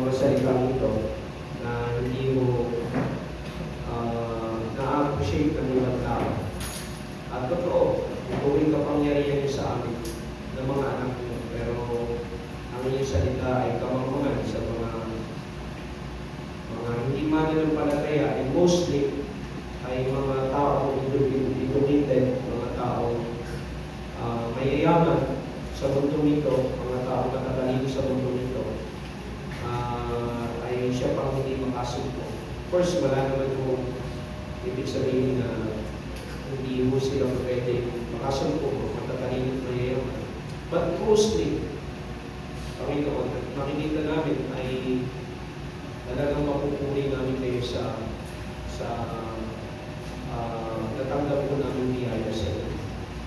mga salitang ito na hindi mo na-appreciate ng ibang tao. At totoo, tuwing kapangyarihan niyo sa amin ng mga anak niyo, pero ang inyong salita ay kamangmangan sa mga hindi mananampalataya, and mostly ay mga tao educated, mga tao mayayaman sa mundo nito, mga tao nakatalino sa mundo nito, ay siya pang hindi makasumpo. Of course, wala naman yung ibig sabihin na hindi mo sila pwede makasumpo, matatalino at mayayaman. But mostly, Panginoon, makikita namin ay talagang mapupuri namin kayo sa natanggap po namin biyaya sa inyo.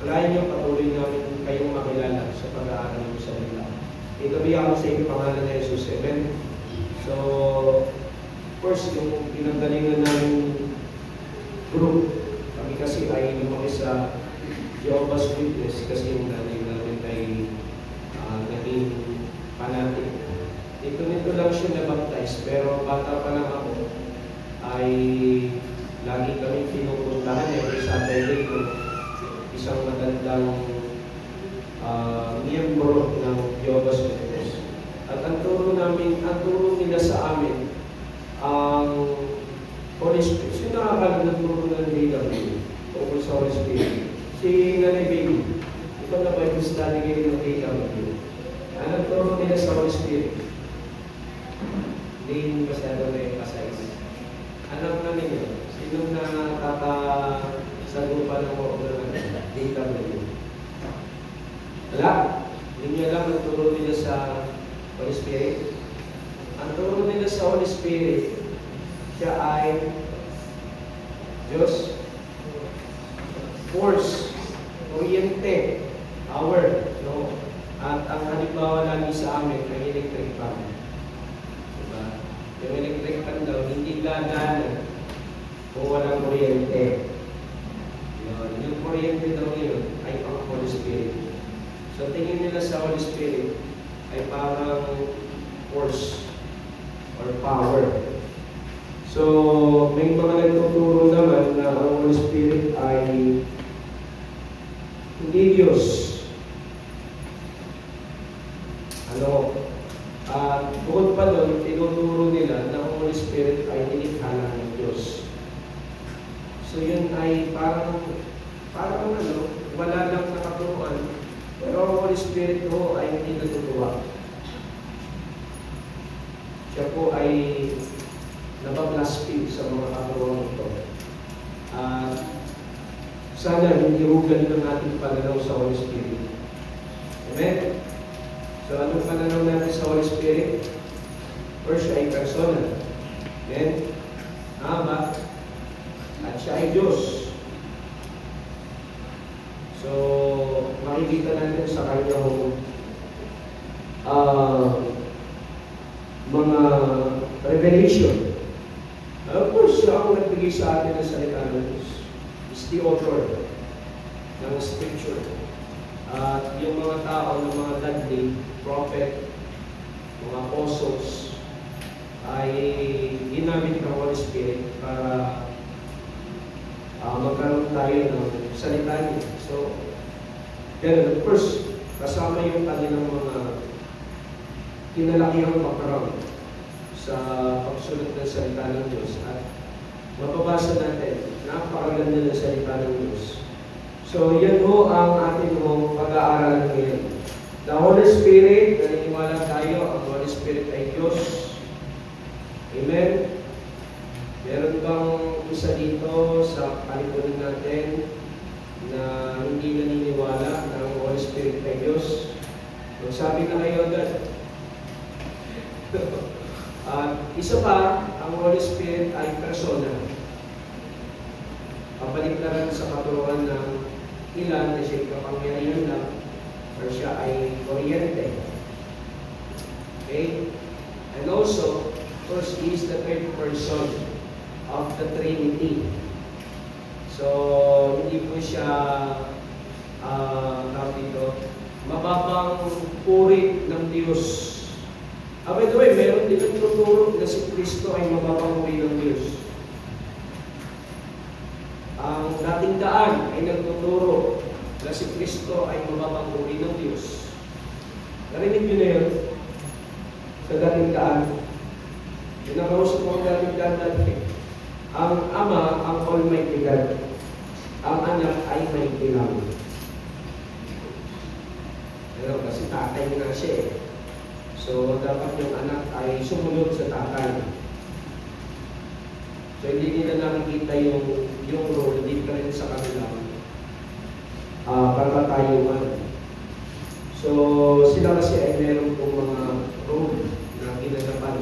Walayan niyo, patuloy namin kayong makilala sa pag-aaral ng salita. Itabi ako sa inyo pangalan ng Jesus. Amen. So, of course, yung pinanggalingan namin group, kami kasi ay lumaki sa Jehovah's Witness kasi yung nanay namin ay naging fanatic. Nito lang siya na-baptize, pero bata pa lang ako ay lagi kami pinupuntahan every Saturday kung isang magandang miyembro ng Jehovah's Witness. At ang turo nila sa amin, ang Holy Spirit. Sino nakakala ng turo ng DW tungkol sa Holy Spirit? Si Nanay Baby. Ito na Bible study kayo ng DW. Anong turo nila sa Holy Spirit? Hindi masyado na yung kasayos. Alam na ninyo, sinong nakakasagupan ng mga data mo yun? Wala. Hindi nyo alam ang turo nila sa Holy Spirit. Ang turo nila sa Holy Spirit, siya ay Diyos, force, kuryente, power, no? At ang halimbawa namin sa amin ay electric fan. Yung electric fan daw, hindi gagana kung walang kuryente. Yung kuryente daw yun ay ang Holy Spirit. So tingin nila sa Holy Spirit ay parang force or power. So may mga nagtuturo naman na ang Holy Spirit ay hindi Diyos. Bukod pa doon, tinuturo nila na ang Holy Spirit ay nilikha ng Diyos. So yun ay parang wala lang nakaturuan, pero ang Holy Spirit po ay hindi natutuwa. Siya po ay nabablaspheme sa mga katuruan ito. Sana hindi hugal ng ating pananaw sa Holy Spirit. Amen? So anong pananaw natin sa Holy Spirit? First, siya ay persona. Then, Ama. At siya ay Diyos. So, makikita natin sa kanyang mga revelation. Of course, siya ang nagbigay sa atin ng salita ng Diyos. Is the author ng Scripture. At yung mga tao ng mga godly, prophet, mga apostles, ay ginamit ng Holy Spirit para magkaroon tayo ng salita niya. So, ganun. Of course, kasama yung kanilang mga kinalakihang background sa pagsulat ng salita ng Diyos. At mapabasa natin, napakaganda ng salita ng Diyos. So, yan ho ang ating pag-aaral ngayon. The Holy Spirit, naniniwala tayo, ang Holy Spirit ay Diyos. Amen? Meron bang isa dito sa kalipunan natin na hindi naniniwala na ang Holy Spirit ay Diyos? So, sabi na kayo agad. Isa pa, ang Holy Spirit ay persona. Papaligtaran sa katuruan ng ilan na siya kapangyarihan lang or siya ay kuryente. Okay? And also, of course, He is the third person of the Trinity. So, hindi po siya mababang puri ng Diyos. By the way, meron din Yung nagtuturo na si Kristo ay mapapanguri ng Diyos. Ang dating daan ay nagtuturo na si Kristo ay mapapanguri ng Diyos. Narinig nyo na yun? Sa dating daan. Yung nakausap mo ang dating daan natin. Ang Ama, ang Almighty God. Ang anak ay may kailangan. Pero kasi tatay na siya eh. So, dapat yung anak ay sumunod sa tatay. So, hindi nila nakikita yung role different sa kanila. Pagkatayuan. So, sila kasi ay meron pong mga role na ginagapan.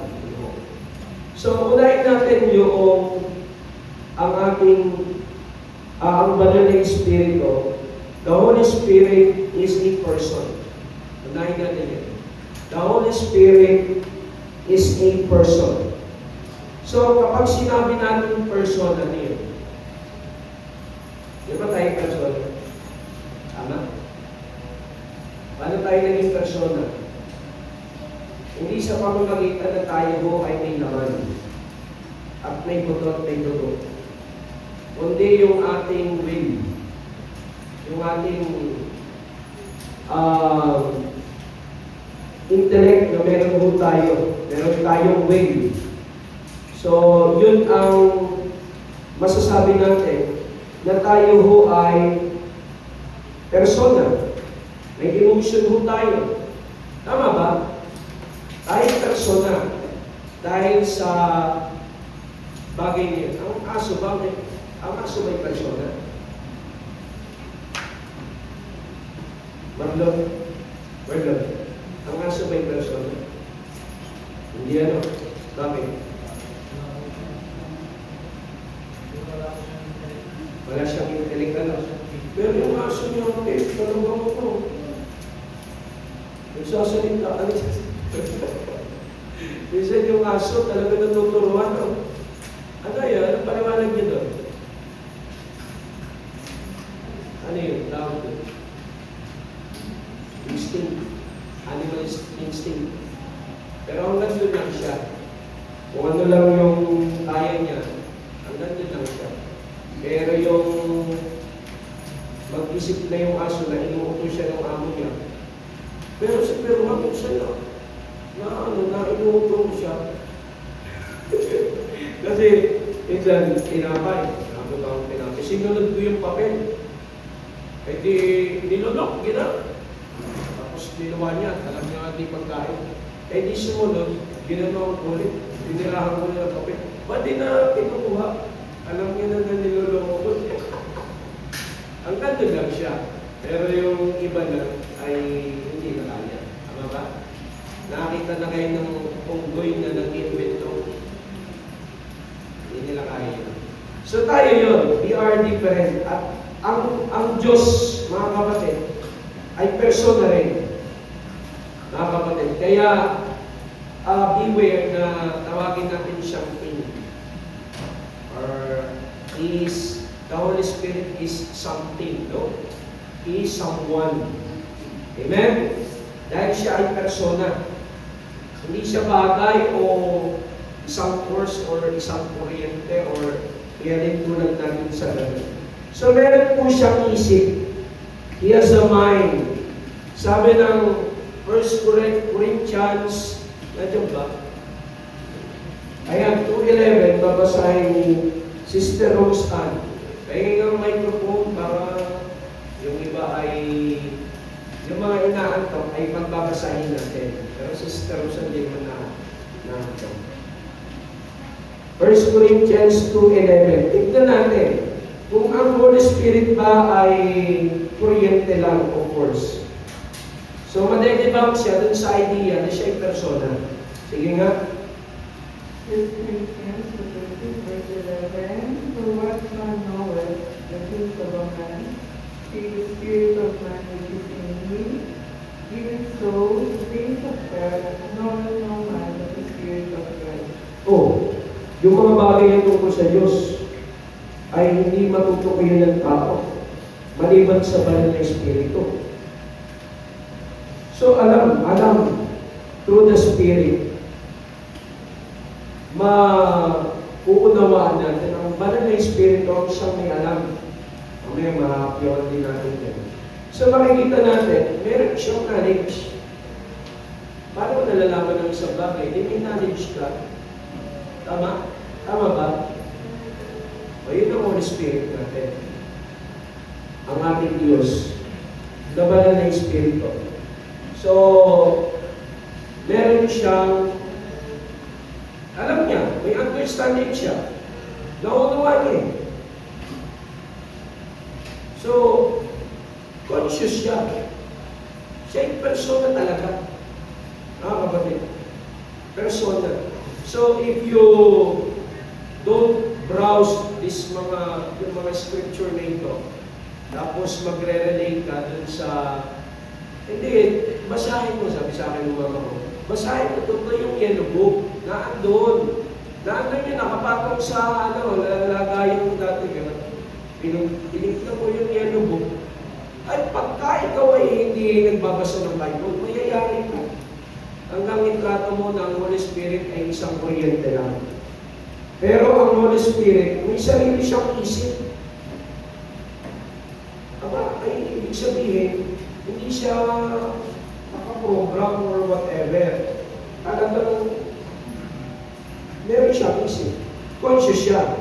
So, unahin natin yung ang ating ang banal na Espiritu. The Holy Spirit is a person. Unahin natin yan. The Holy Spirit is a person. So, kapag sinabi natin person, ano yun? Di ba tayo person? Tama? Paano tayo naging persona? Hindi sa pamamagitan na tayo ho ay may laman at may buto at may dugo. Kundi yung ating will, yung ating intellect na meron ho tayo. Meron tayong will. So, yun ang masasabi natin na tayo ho ay persona. May emotion ho tayo. Tama ba? Tayo persona. Dahil sa bagay niya. Ang aso ba? Ang aso may persona? Marlon? Marlon? Ang aso may persona? Hindi ano? Bakit? Wala siyang intellectual. Pero yung aso niya, talubang ko. Nagsasalita. Minsan yung aso talaga natuturuan. Ano yan? Anong paliwanag niya doon? Ano yun? Tawag doon? Instinct. Animal instinct. Pero hanggang doon lang siya. Kung ano lang yung kaya niya, hanggang doon lang siya. Pero yung mag-isip na yung aso na inuuto siya ng amo niya. Pero si Peruhan kung siya na inuuto mo siya. Kasi, minsan, tinapay. Ako ba ang tinapay? Sinunod ko yung papel. Eh di, nilunok, gina. Tapos niluwa niya, alam niya di pagkain. Eh di sumunod, ginanong ko ulit. Dinirahan ko nila papel. Ba't di na kinukuha? Alam niya na niluloko ko. Ang ganda lang siya. Pero yung iba na ay hindi na kaya. Tama ba? Nakakita na kayo ng unggoy na nag-invento. Hindi nila kaya. So tayo yun. We are different. At ang Diyos, mga kapatid, ay persona rin. Mga kapatid. Kaya, beware na tawagin natin siyang king. Or the Holy Spirit is something, no? He is someone. Amen? Dahil siya ay persona. Hindi siya bagay o isang force or isang kuryente or yan tulad natin sa lahat. So meron po siyang isip. He has a mind. Sabi ng 1 Corinthians, nandiyan ba? Ayan, 2:11, babasahin ni Sister Rose Ann. Pahingin ang microphone para yung iba ay, yung mga inaantok ay pagbabasahin natin. Pero Sister Rose Ann, hindi mo naantok. 1 Corinthians 2:11. Tignan natin kung ang Holy Spirit ba ay kuryente lang o force. So, madedebunk siya dun sa idea na siya ay persona. Sige nga. 1 Corinthians 2 verse 11. For what man knoweth the things of a man, see the spirit of man which is in him, even so the things of God knoweth no man but the spirit of God. Oh, yung mga bagay na tungkol sa Diyos ay hindi matutukoy ng tao maliban sa banal na Espiritu. So alam through the Spirit mauunawaan natin ang banal na Espiritu ang siyang may alam. Mamaya mahapyawan din natin yan. So makikita natin, meron siyang knowledge. Paano mo nalalaman ng isang bagay? Hindi may knowledge ka. Tama? Tama ba? O yun ang Holy Spirit natin. Ang ating Diyos. The banal na Espiritu. So, meron siyang, alam niya, may understanding siya. Naunawa niya. So, conscious siya. Siya yung persona talaga. Kapatid. Persona. So, if you don't browse yung mga scripture na ito, tapos magre-relate ka dun sa, hindi, basahin mo, sabi sa akin ng mama ko, basahin mo totoo yung yellow book, naandun. Naandun yun, nakapatong sa, lalagayang dati, gano'n. Pinignan mo yung yellow book. Ay, pagka ikaw ay hindi nagbabasa ng Bible, mayayari ka. Hanggang itrato mo na ang Holy Spirit ay isang kuryente lang. Pero ang Holy Spirit, may sarili siyang isip. Ay, ibig sabihin, hindi siya nakaprogram or whatever. Talagang meron siyang isip. Conscious siya.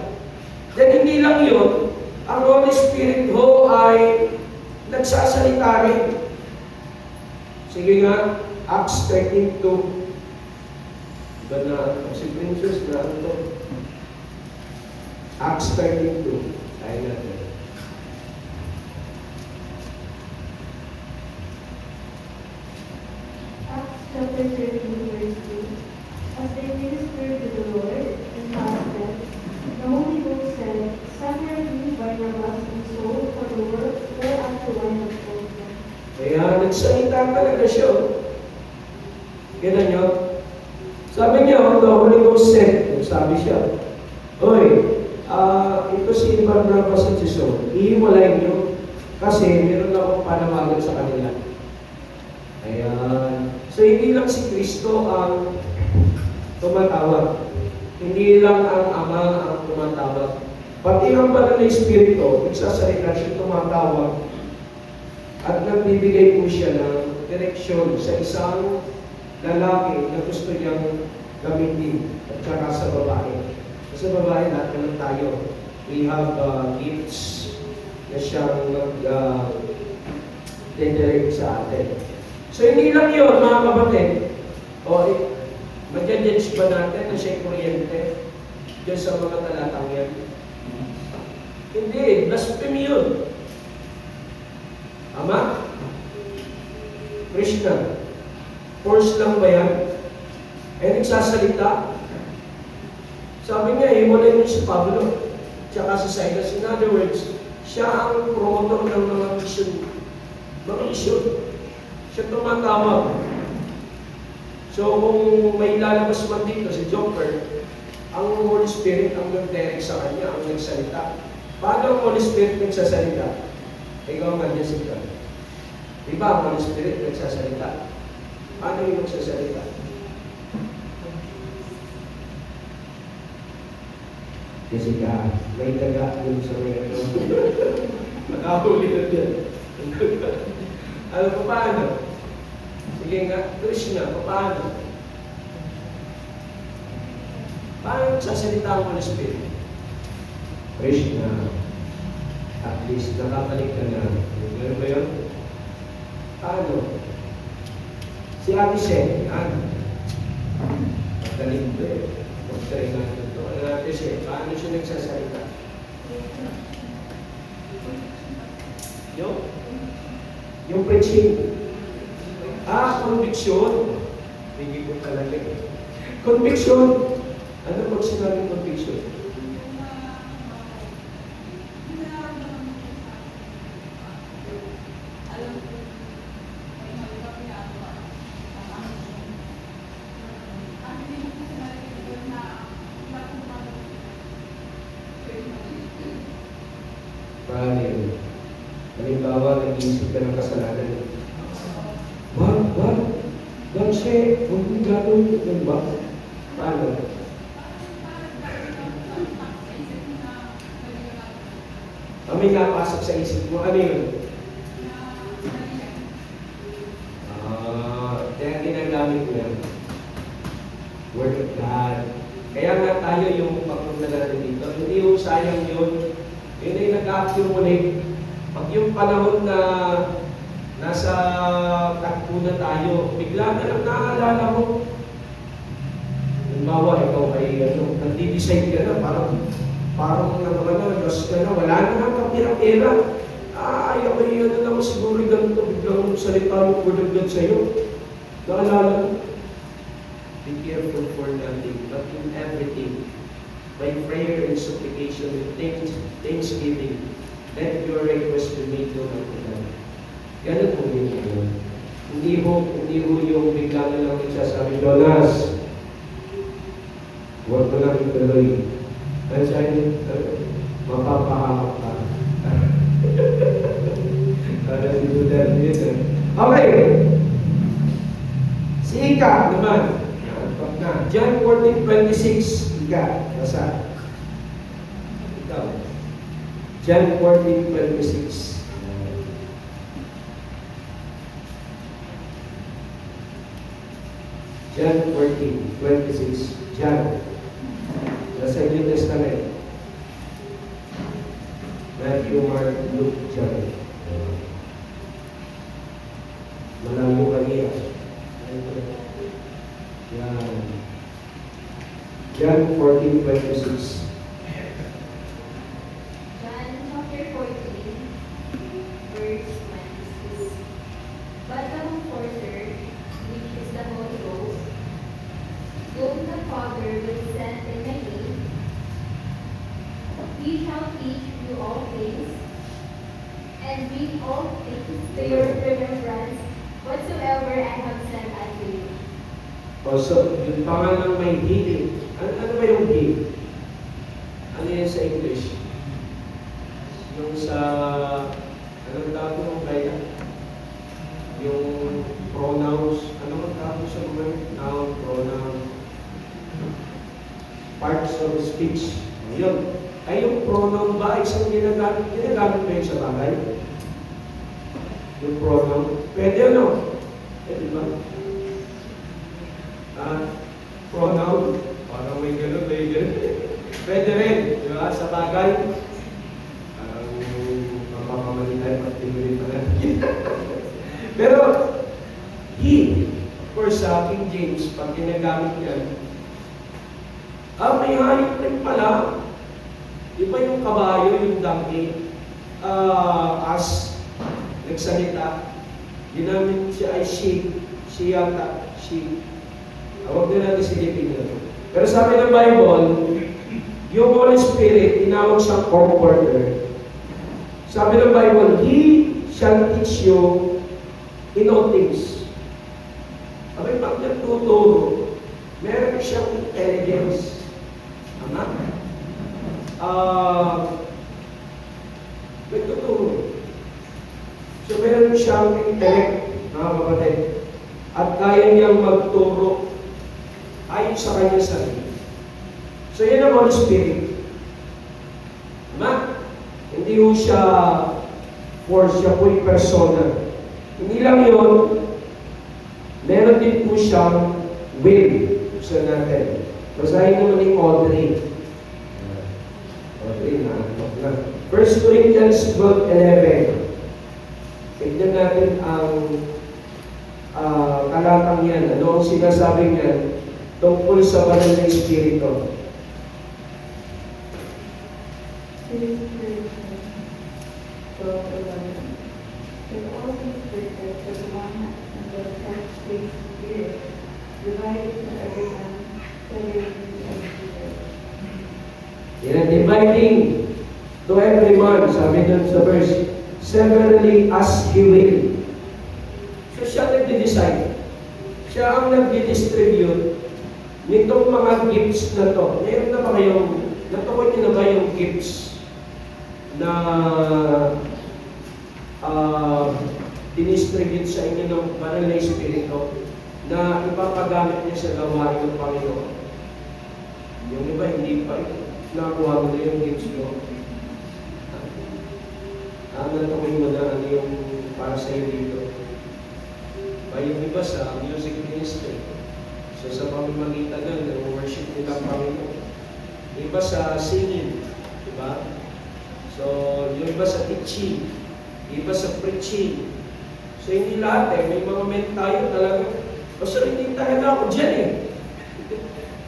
Then hindi lang yun, ang Holy Spirit ho ay nagsasalita rin. Sige nga, Acts 13:2. Iba na, si Princess na ito. Acts 13:2. Tayo natin. Chapter 13, verse 2. As they ministered to the Lord and fasted, the Holy Ghost said, "Separate me Barnabas and Saul for the work whereunto I have called them." Kaya nagsalita talaga siya. Ganun yun. Sabi niya, the Holy Ghost said, sabi siya, "Oy, ito si Barnabas at si Saul, ihiwalay niyo kasi meron akong panawagan sa kanila." Ayan. So, hindi lang si Kristo ang tumatawag. Hindi lang ang Ama ang tumatawag. Pati ang banal na Espiritu, nagsasalita siya tumatawag at nagbibigay po siya ng direksyon sa isang lalaki na gusto niyang gamitin at saka sa babae. Sa babae, lahat naman tayo. We have gifts na siyang nag-direct sa atin. So, hindi lang yun, mga kapatid. Magja-judge ba natin na siya'y kuryente dyan sa mga talatang yan? Hindi, blasphemy yun. Ama? Krishna. Force lang ba yan? Nagsasalita. Sabi niya, hiwalay niyo si Pablo, tsaka si Silas. In other words, siya ang promotor ng mga mission. Mga mission. Siya tumatawag. So, kung may lalabas man dito si Joker, ang Holy Spirit ang nag-direct sa kanya, ang nagsalita. Paano ang Holy Spirit nagsasalita? Ikaw nga niya siya. Diba ang Holy Spirit nagsasalita? Paano yung nagsasalita? Jessica, may taga yung sa mga ito. Nakahuli na dyan. Alam mo paano? Sige nga, Krishna, paano? Paano sasalita ang Holy Spirit? Krishna, at least nakabalik ka na. Meron ba yun? Paano? Si Ate Seth, yan. Magaling ko eh. Magtry natin ito. Ate Seth, paano siya nagsasalita? Yung preaching. Conviction. Hindi ko talaga eh. Conviction. Ano pag sinabing conviction? Mahalin. Halimbawa, nag-iisip ka ng kasalanan. Wag, siya, huwag mo gagawin ito ba? Paano? may napasok sa isip mo, ano yun? Kaya ginagamit mo yan. Word of God. Kaya nga tayo yung pagpunta natin dito. Hindi yung sayang yun. Yun ay nag-accumulate. Pag yung panahon na nasa takbo na tayo, bigla na lang naaalala mo. Halimbawa, ikaw ay nagdi-decide ka na, parang Diyos ka na, wala na nga kang pera-pera. Ayaw ay naman siguro ganito, biglang salita yung word of God sa'yo. Naalala mo? Be careful for nothing, but in everything, by prayer and supplication with thanksgiving, let your request be made known unto God. Ganun po yun. Hindi ho yung bigla na lang nagsasabi, Jonas, huwag mo lang ituloy. Nandiyan, mapapahamak ka. Para si Duterte yun. Okay. Si Ika naman. John 14:26. Ika. Basa. Ikaw. John 14:26. John 14:26. John. Nasa New Testament. Matthew, Mark, Luke, John. Malayo kaniya. Yan. John 14:26. John chapter 14, verse 26. But the Comforter, which is the Holy Ghost, whom the Father will send in my name, he shall teach you all things, and bring all things to your remembrance, whatsoever I have said unto you. So, yung pangalang may healing. Ano ba yung heal? Ano yan sa English? Yung sa, anong tawag mo kaya? Yung pronouns, ano ang tawag sa mga noun, pronoun, parts of speech. Yun. Ay, yung pronoun ba, isang ginagamit ba yun sa bagay? Yung pronoun. Pwede ano? Pwede ba? Pronoun. Parang may gano'n. Pwede rin. Di ba? Sa bagay. Parang mapapamalitan at tinuloy pa natin. Pero, he, of course, sa King James, pag ginagamit yan, may hayop rin pala. Di ba yung kabayo, yung donkey, as nagsalita, ginamit siya ay sheep. Siya yata, sheep. Huwag na natin silipin yun. Pero sabi ng Bible, yung Holy Spirit, tinawag siyang comforter. Sabi ng Bible, He shall teach you in all things. Sabi, pag nagtuturo, meron siyang intelligence. Tama? Nagtuturo. So, meron siyang intellect, mga kapatid. At kaya niyang magturo ayon sa kanyang sarili. So, yan ang Holy Spirit. Tama? Hindi ho siya force, siya po yung persona. Hindi lang yun, meron din po siyang will. Gusto natin. Basahin naman ni Audrey. Audrey na. 1 Corinthians 12:11. Tignan natin ang talatang yan. Ano ang sinasabi niyan tungkol sa banal na Espiritu? It also stated that one and the same Spirit, divided to every man, severally as he will. Yan, dividing to every man, sabi dun sa verse, severally as he will. So siya nagde-decide. Siya ang nagdi-distribute nitong mga gifts na to. Meron na ba kayong, natukoy niyo na ba yung gifts na dinistribute sa inyo ng banal na Espiritu na ipapagamit niya sa gawain ng Panginoon? Yung iba, hindi pa. Nakuha mo na yung gifts mo. natukoy mo na ano yung para sa'yo dito. Yung iba sa music ministry. So sa pamamagitan ng worship nila ang Panginoon. Yung iba sa singing, di ba? So yung iba sa teaching, yung iba sa preaching. So hindi lahat may mga men tayo talaga. So hindi talaga ako dyan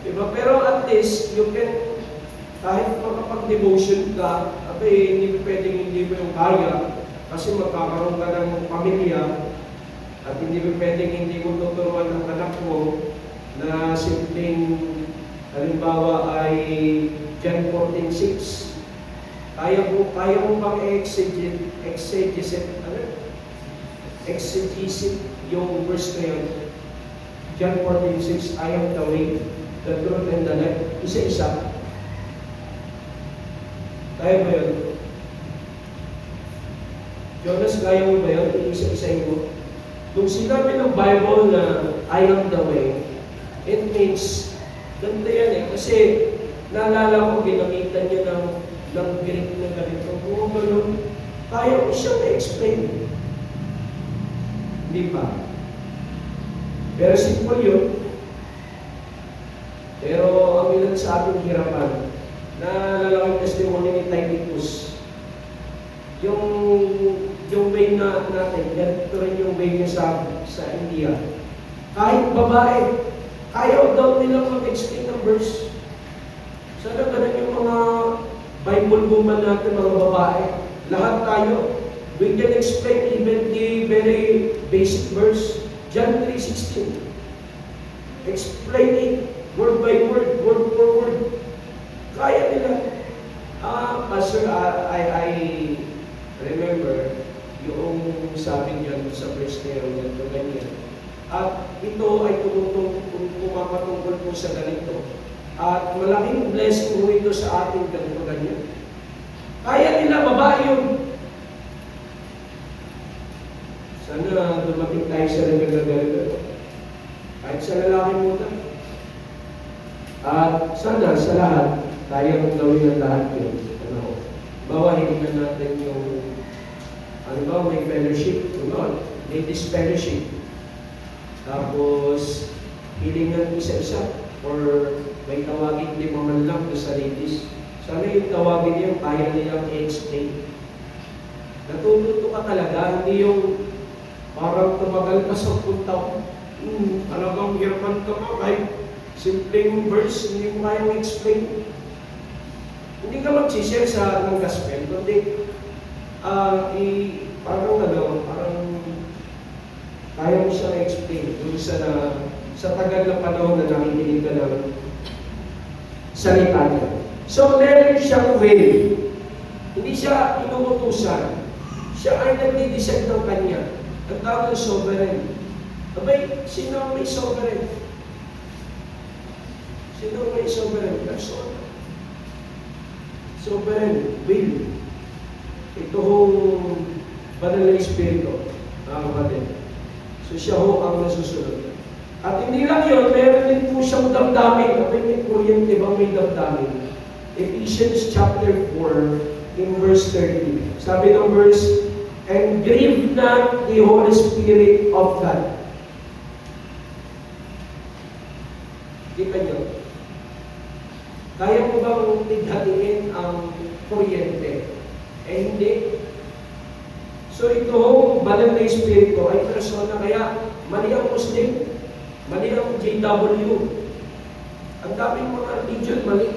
Di ba? Pero at least you can, kahit makapag-devotion ka, hindi pwedeng hindi mo yung kaya kasi magkakaroon ka ng pamilya. At hindi mo pwedeng hindi mo tuturuan ng anak mo na simpleng halimbawa ay John 14:6. Kaya mo bang exegesis yung verse na yun? John 14:6, I am the way, the truth, and the life. Isa-isa. Kaya ba yun? Jonas, kaya mo ba yun? Isa-isayin mo. Kung sinabi ng Bible na I am the way, it means, ganda yan Kasi naalala ko, ginamitan niya ng Greek na ganito. Kung gano'n, kaya ko siya na-explain. Hindi pa. Pero simple yun. Pero ang ilan sa ating hirapan, naalala ko yung testimony ni Titus. Yung way natin, ganito rin yung way niya sa India. Kahit babae, kaya daw nilang mag-explain ng verse. Sana ganun yung mga Bible woman natin, mga babae. Lahat tayo, we can explain even the very basic verse. John 3:16. Explain it, word by word, word for word. Kaya nila. Pastor, I remember yung sabi niya sa verse na yun, ganyan. At ito ay pumapatungkol po sa ganito. At malaking blessing po ito sa ating ganito ganyan. Kaya nila, babae yun. Sana dumating tayo sa level na ganito. Kahit sa lalaki muna. At sana sa lahat, kayang gawin ang lahat yun. Bawahin na natin yung may fellowship, ladies fellowship. Tapos, hilingan isa-isa or may tawagin di man lang sa ladies. Sana yung tawagin niyo, kaya nilang i-explain. Natututo ka talaga, hindi yung parang tumagal ka sa puntaw. Talagang hirapan ka pa, kahit simpleng verse, hindi mo kayang explain. Hindi ka mag-share ng gospel, kundi parang kaya mo siya na-explain dun sa tagal na panahon na nakikinig ka ng salita niya. So, meron siyang way. Hindi siya inuutusan. Siya ay nagdi-decide ng kanya. Ang tawag ng sovereign. Abay, sino may sovereign? Sino may sovereign? Person. Sovereign, will. Ito hong banal na espiritu, mga kapatid. So siya ho ang nasusunod. At hindi lang yun, meron din po siyang damdamin. Kapag may kuryente bang may damdamin? Ephesians chapter 4, in verse 30. Sabi ng verse, and grieve not the Holy Spirit of God. Kita nyo? Kaya mo bang tighatiin ang kuryente? Hindi. So ito ho, banal na espiritu ay persona, kaya mali ang Muslim, mali ang JW. Ang daming mga religion, mali.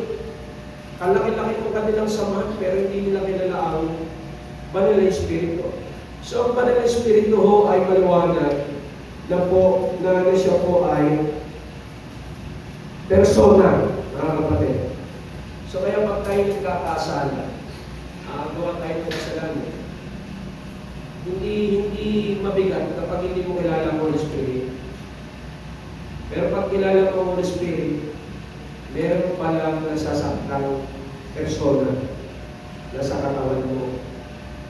Kalaki-laki ng kanilang samahan, pero hindi nila kilala ang banal na espiritu. So ang banal na espiritu ho ay maliwanag na siya po ay persona, mga kapatid. So kaya pag tayo nagkakasala, gawa tayo ng kasalanan, hindi mabigat kapag hindi mo kilala ang Holy Spirit. Pero pag kilala mo ang Holy Spirit, meron palang nasasaktang persona na sa katawan mo.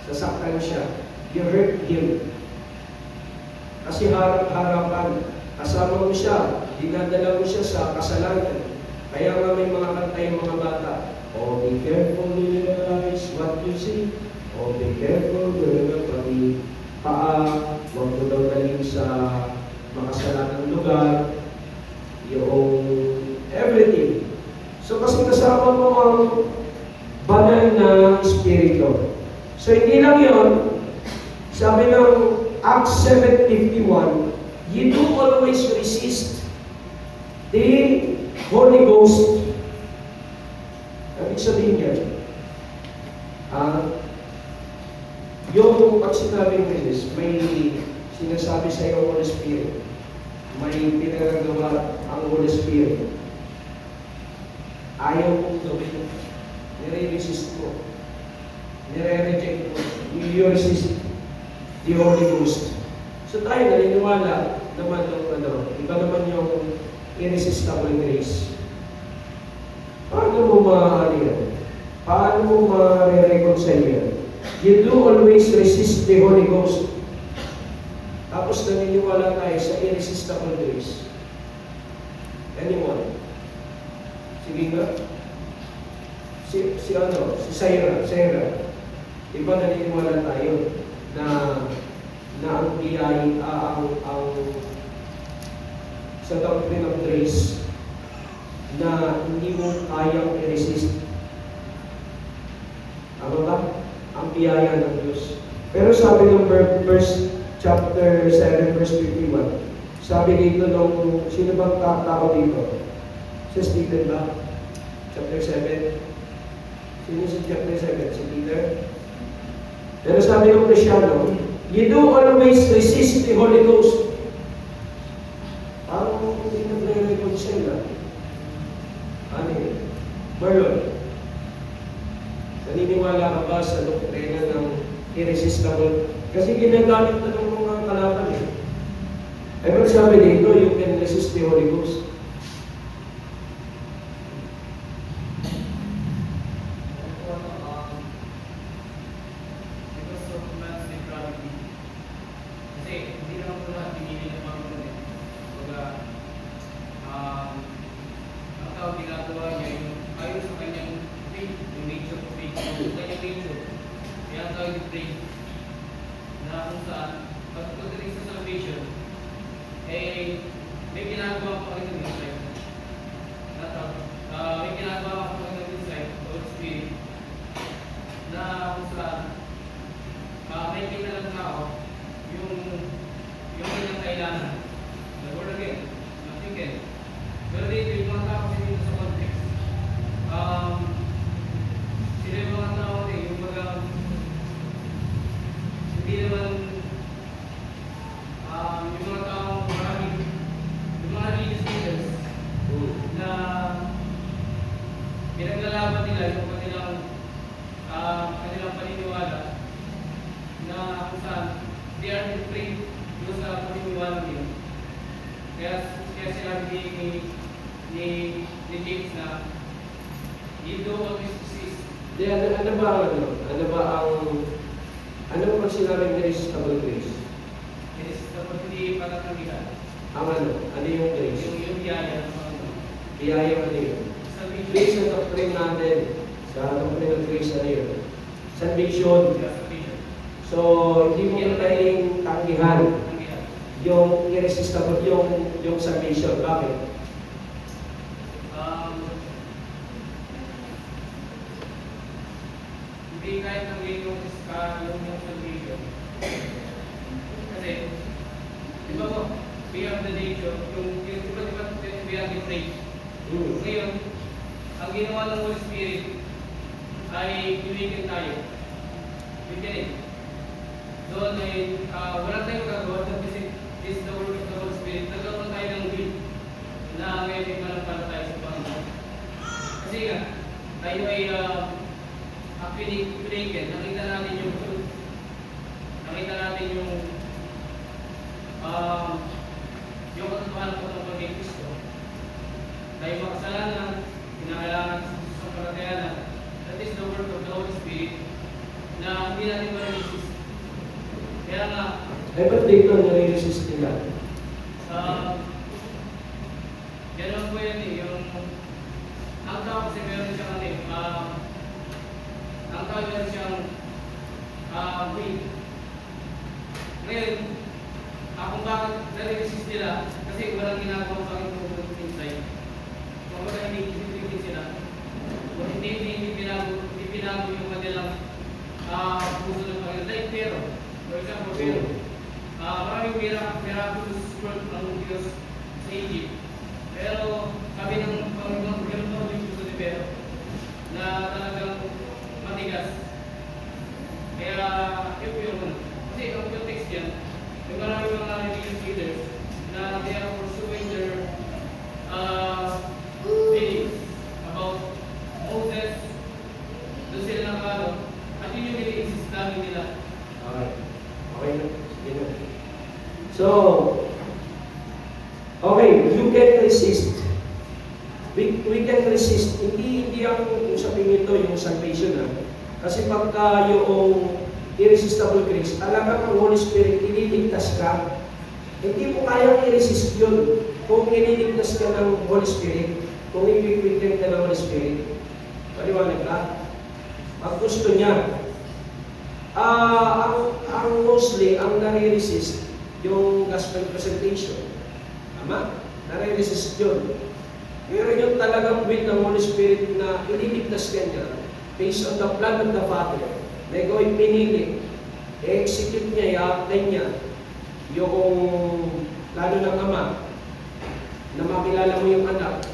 Sasaktan siya. You hurt him. Kasi harap-harapan, kasama mo siya, dinadala mo siya sa kasalanan. Kaya nga may mga kanta yung mga bata, oh, be careful, you realize what you see. O, be careful, gano'n na, pati paa, huwag mo daw dalhin sa makasalanang lugar, yung everything. So, kasi kasama mo ang banal na Espiritu. So, hindi lang yun, sabi ng Acts 7:51, you do always resist the Holy Ghost. Ibig sabihin niya, yung pag sinabing resist, may sinasabi sa iyo Holy Spirit, may pinagagawa ang Holy Spirit. Ayaw mong gawin, nire-resist mo, nire-reject mo, you resist the Holy Ghost. So tayo naniniwala naman ng iba naman yung irresistible grace. Paano mo maaari yan? Paano mo ma-reconcile yan? You do always resist the Holy Ghost. Tapos naniniwala tayo sa irresistible grace. Anyone? Sige nga. Si Sarah. Diba naniniwala tayo na ang biyay, ang sa doctrine of grace na hindi mo kayang i-resist. Ano ba? Ang biyaya ng Diyos. Pero sabi ng verse chapter 7 verse 51, sabi dito nung sino bang tao dito? Si Stephen ba? Chapter 7. Sino si chapter 7? Si Peter? Pero sabi ng Kristyano, you do always resist the Holy Ghost. Parang hindi nagre-reconcile na. Ano yun? Marlon, naniniwala ka ba sa doktrina ng irresistible? Kasi ginagamit na ng mga kalaban eh. Ay sabi dito, you can resist the Holy Ghost. Pinaglalaban nila yung kanilang paniniwala na kung saan they are afraid doon sa paniniwala nila. Kaya sila ni James na you do always resist. Ano ba pag sinabing irresistible grace? Irresistible, hindi patatanggihan. Ang ano yung grace? Yung biyaya ng Panginoon. Biyaya ano yun? Grace na doctrine natin. Sa doctrine of grace ano yun? Salvation. So, hindi mo na tayong tanggihan yung irresistible, yung salvation. Bakit? Hindi kahit tanggihan yung salvation. Kasi, di ba po, beyond the nature, yung beyond the faith. Ngayon, ang ginawa ng Holy Spirit ay iwikin tayo. Iwikin. Doon ay wala tayong gagawa kasi is the work of the Holy Spirit. Nagkaroon tayo ng will na ngayon ay manampalataya sa Panginoon. Kasi nga, tayo ay iwikin. Nakita natin yung truth. Nakita natin yung katotohanan po ng pagiging Kristo. Tayo makasalanan, kinakailangan sa palatayanan. That is the work of the Holy Spirit na hindi natin ma-resist. Kaya nga, ba't dito nare-resist nila? gano'n po yan eh, ang tao kasi meron siyang ang tao meron siyang way. Ngayon, kung bakit nare-resist nila, kasi walang ginagawa sa akin kung inside. Kung wala hindi sila, kung hindi binago yung kanilang puso ng Panginoon. Like pero, for example, pero, maraming miraculous work ng Diyos sa Egypt. Pero sabi ng Panginoon, gano'n yung puso ni Pero na talagang matigas. Kaya, yun yung ano. Kasi ang context yan, yung maraming mga religious leaders na they are pursuing their beliefs about Moses, doon sila nakano, at yun yung nili-insist namin nila. Okay. Okay na. Sige na. So, okay, you can resist. We can resist. Hindi ang sabihin ito yung salvation na. Kasi pagka yung irresistible grace, talagang ang Holy Spirit, ililigtas ka. Hindi mo kayang i-resist yun kung ililigtas ka ng Holy Spirit, kung i-quicken ka ng Holy Spirit. Paliwanag ka? Pag gusto niya, ang mostly, ang nare-resist, yung gospel presentation. Tama? Nare-resist yun. Pero yung talagang will ng Holy Spirit na ililigtas ka niya, based on the plan of the Father, na ikaw ay pinili, i-execute niya, i-apply niya, yung plano ng Ama, na makilala mo yung anak.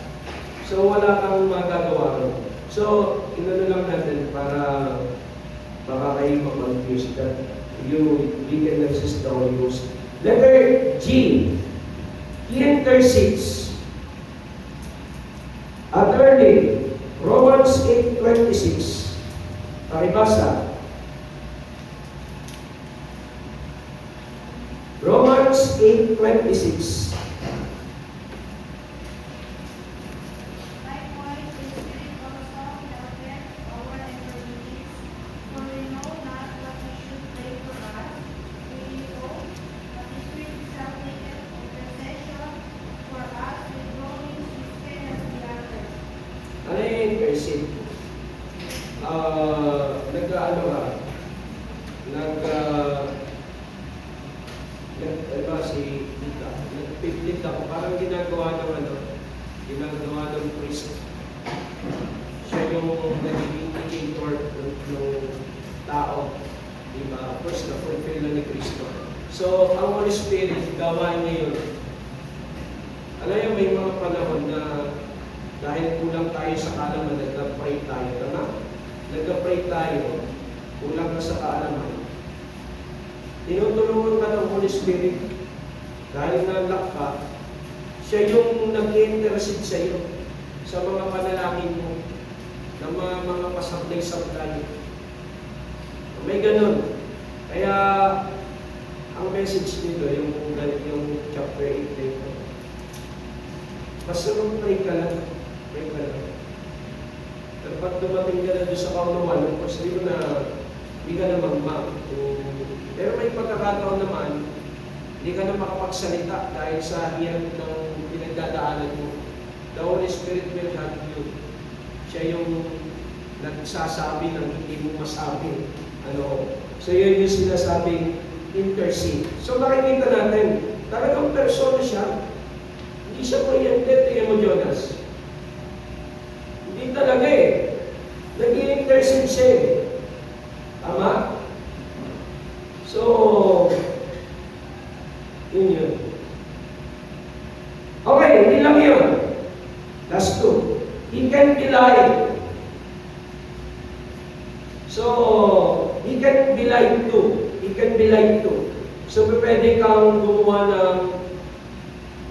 So, wala kang magagawa ron. So, inano lang natin para baka kayo mag-confuse that we can resist the Holy Ghost. Letter G, He intercedes. Thirdly, Romans 8:26. Pakibasa. Romans 8:26. Likewise, the Spirit also helpeth our infirmities, for we know not what we should pray for us. We know, but the Spirit itself maketh intercession for us with groanings which cannot be uttered. Ano yung intercede? Nag-ano ka? Si Lita. Nag-piplit ako. Parang ginagawa ng priest. Siya yung naging indicator ng tao. Diba? First, na-fulfill na ni Kristo. So, ang Holy Spirit, gawain niya yun. Alam niyo, may mga panahon na dahil kulang tayo sa kaalaman, nag-pray tayo. Tama? Nag-pray tayo, kulang ka sa kaalaman. Tinutulungan ka ng Holy Spirit dahil nalak ka, siya yung nag-intercede sa iyo sa mga panalangin mo ng mga pasablay-sablay. May ganun. Kaya, ang message nito, yung chapter 8 dito, basta mag-pray ka lang. Pray ka lang. Pero pag dumating ka na doon sa kaunawan, of course, di mo na, hindi ka na magmang. Pero may pagkakataon naman, hindi ka na makapagsalita dahil sa hirap ng pinagdadaanan mo. The Holy Spirit will help you. Siya yung nagsasabi ng hindi mo masabi. So yun yung sinasabing intercede. So nakikita natin, talagang persona siya. Hindi siya oriented, tingnan mo Jonas. Hindi talaga eh. Nag-i-intercede siya eh. Tama? So, yun. Okay, hindi lang yun. Last two. He can be lied. So, he can be lied to. He can be lied to. So, pwede kang gumawa ng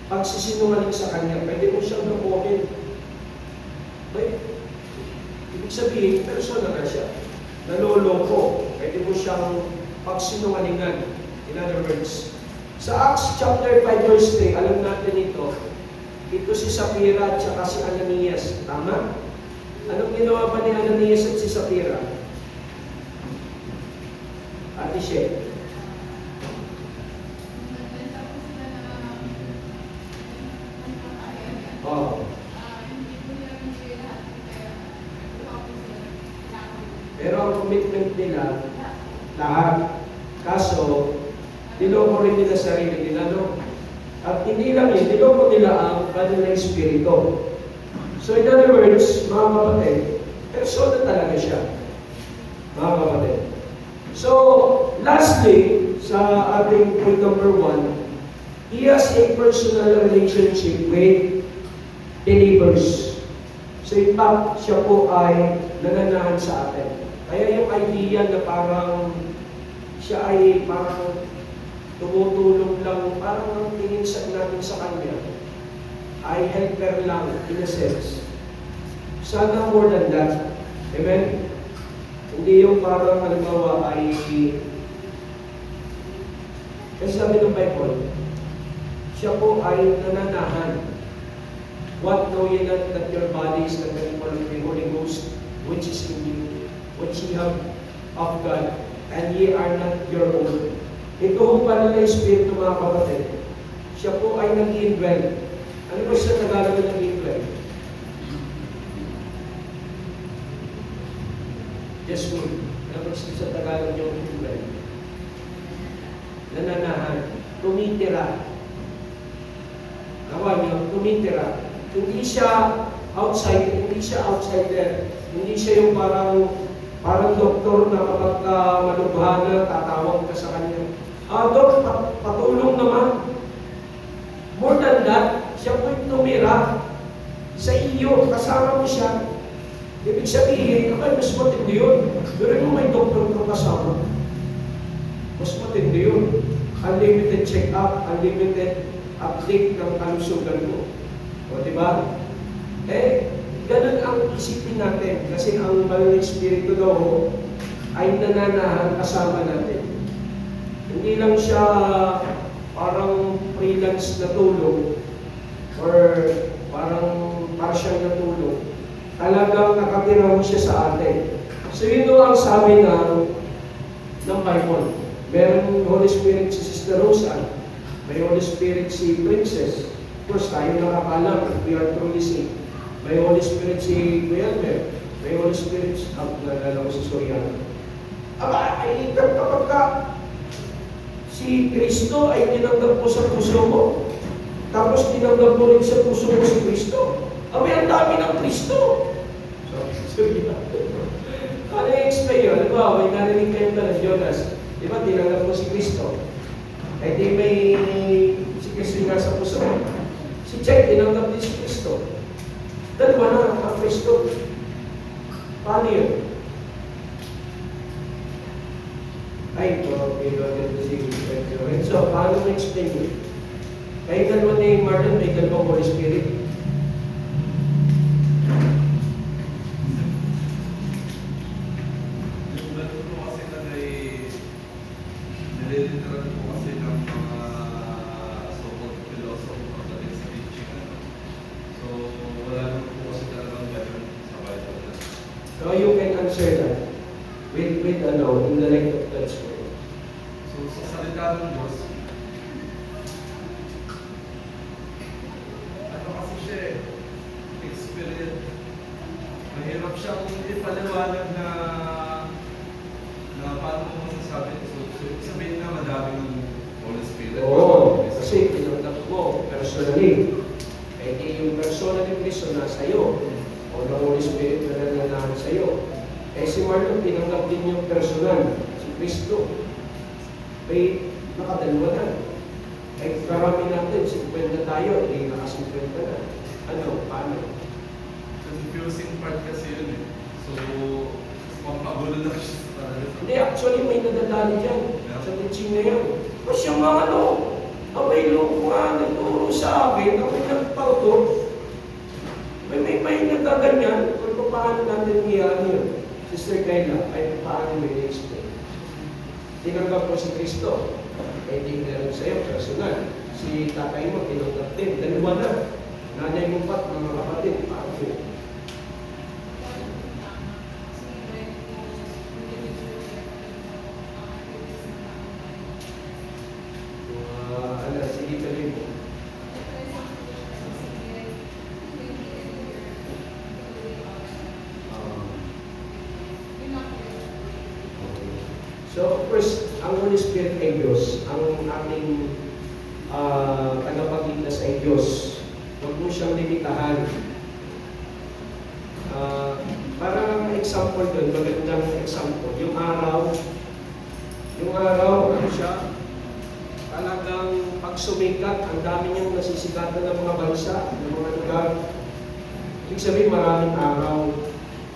pagsisinungaling sa kanya. Pwede mo siyang nakuhin. Okay? Ibig sabihin, persona na siya. Naloloko. Pwede mo siyang pagsinungalingan. In other words, sa Acts chapter 5 verse 3, alam natin ito, ito si Sapphira at saka si Ananias. Tama? Anong ginawa pa ni Ananias at si Sapphira? Ate Shea. Oh. Pero ang commitment nila, lahat. Kaso, niloko rin nila sarili nila, no? At hindi lang yun, niloko nila ang kanilang espiritu. So in other words, mga kapatid, persona talaga siya. Mga kapatid. So, lastly, sa ating point number 1, he has a personal relationship with believers. So in fact, siya po ay nananahan sa atin. Kaya yung idea na parang siya ay parang tumutulong lang, parang ang tingin natin sa kanya ay helper lang in a sense. Sana more than that. Amen? Hindi yung parang halimbawa ay kasi sabi ng Bible, siya po ay nananahan. What know ye not that your body is the temple of the Holy Ghost, which is in you, which ye have of God, and ye are not your own. Ito ho pala na Espiritu, mga kapatid. Siya po ay nag-i-indwell. Ano ba sa Tagalog na nag-i-indwell? Yes, me. Ano ba sa Tagalog yung indwell? Nananahan. Tumitira. Nawa niyo, tumitira. Hindi siya outsider. Hindi siya yung parang doktor na kapag malubhana, tatawag ka sa kanya. Dok, patulong naman. More than that, siya po yung tumira sa iyo, kasama mo siya. Ibig sabihin, mas matindi yun. Pero yung may doktor ka kasama, mas matindi yun. Unlimited check-up, unlimited update ng kalusugan mo. O, diba? Ganun ang isipin natin. Kasi ang Banal na Espiritu daw ay nananahan kasama natin. Hindi lang siya parang freelance na tulong or parang partial na tulong. Talagang nakatira mo siya sa atin. So yun ang sabi ng Bible. Meron Holy Spirit si Sister Rosa, may Holy Spirit si Princess. Of course, tayo nakakalam if we are truly saved. May Holy Spirit si Guillermo, may Holy Spirit si nalala ko si Soriano. Aba, ay kapag ka si Kristo ay tinanggap mo sa puso mo, tapos tinanggap mo rin sa puso mo si Kristo. Aba, ang dami ng Kristo. Sorry. Ano yung explain yun? Ano ba, may narinig kayo na ng Jonas. Di ba, tinanggap mo si Kristo. Eh di may si Kristo nga sa puso mo. Si Chay, tinanggap din si Kristo. Dalawa na ang Kristo. Paano yun? Ay, okay, so, paano mo explain yun? Kahit dalawa ni Marlon, may dalawang Holy Spirit. Nililiteran po kasi ng mga so-called philosophy pagdating sa teaching. So, wala naman po kasi talagang ganun sa Bible. So, you can answer that with in the light of God's word. So, sa salita ng Diyos, ano kasi siya experience. Mahirap siyang ipaliwanag na paano mo masasabi. So, sabihin na madami ng Holy Spirit. Oo, kasi pinanggap mo personally. Eh, yung persona ni Kristo nasa iyo. O ng Holy Spirit na nananahan sa iyo. Eh, si Marlon, pinanggap din yung personal, si Kristo. Eh, nakadalawa na. Eh, karami natin, 50 tayo, eh, naka-50 na. Ano, paano? Confusing part kasi yun eh. So, pampagulo na siya talaga. Hindi, actually, may nadadali dyan. Sa teaching na yan. Kasi yung mga abay loko nga, nagturo sa akin, abay nagpauto. May nagaganyan, kung paano natin iyan yun. Sister Kayla, ay paano may explain. Tinanggap mo si Kristo, eh di meron sa'yo, personal. Si tatay mo, tinanggap din. Dalawa na. Nanay mo pat, mga kapatid, paano yun? Sige, tuloy mo. So, of course, ang Holy Spirit ay Diyos, ang ating tagapagligtas ay Diyos. Huwag mo siyang limitahan. Parang example doon, magandang example. Yung araw, ano siya, talagang pag sumikat, ang dami niyang nasisikatan ng mga bansa, ng mga lugar. Ibig sabihin, maraming araw.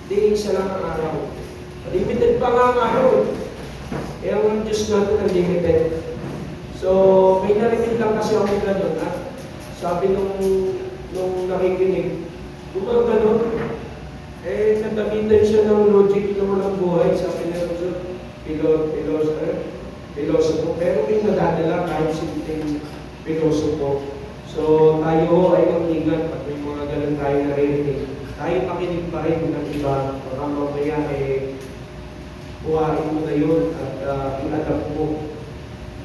Hindi, isa lang ang araw. Limited pa nga ang araw. Kaya ang Diyos natin ang limited. So, may narinig lang kasi ako gano'n, ha? Sabi nung nakikinig, gumagano, nagamitan siya ng logic na walang buhay. Sabi niya, pilosopo. Pero may nadadala kahit simpleng pilosopo. So, tayo ho ay mag-ingat pag may mga ganun tayo narinig. Tayo makinig pa rin ng iba. Baka mamaya buhain mo na yun at i-adapt mo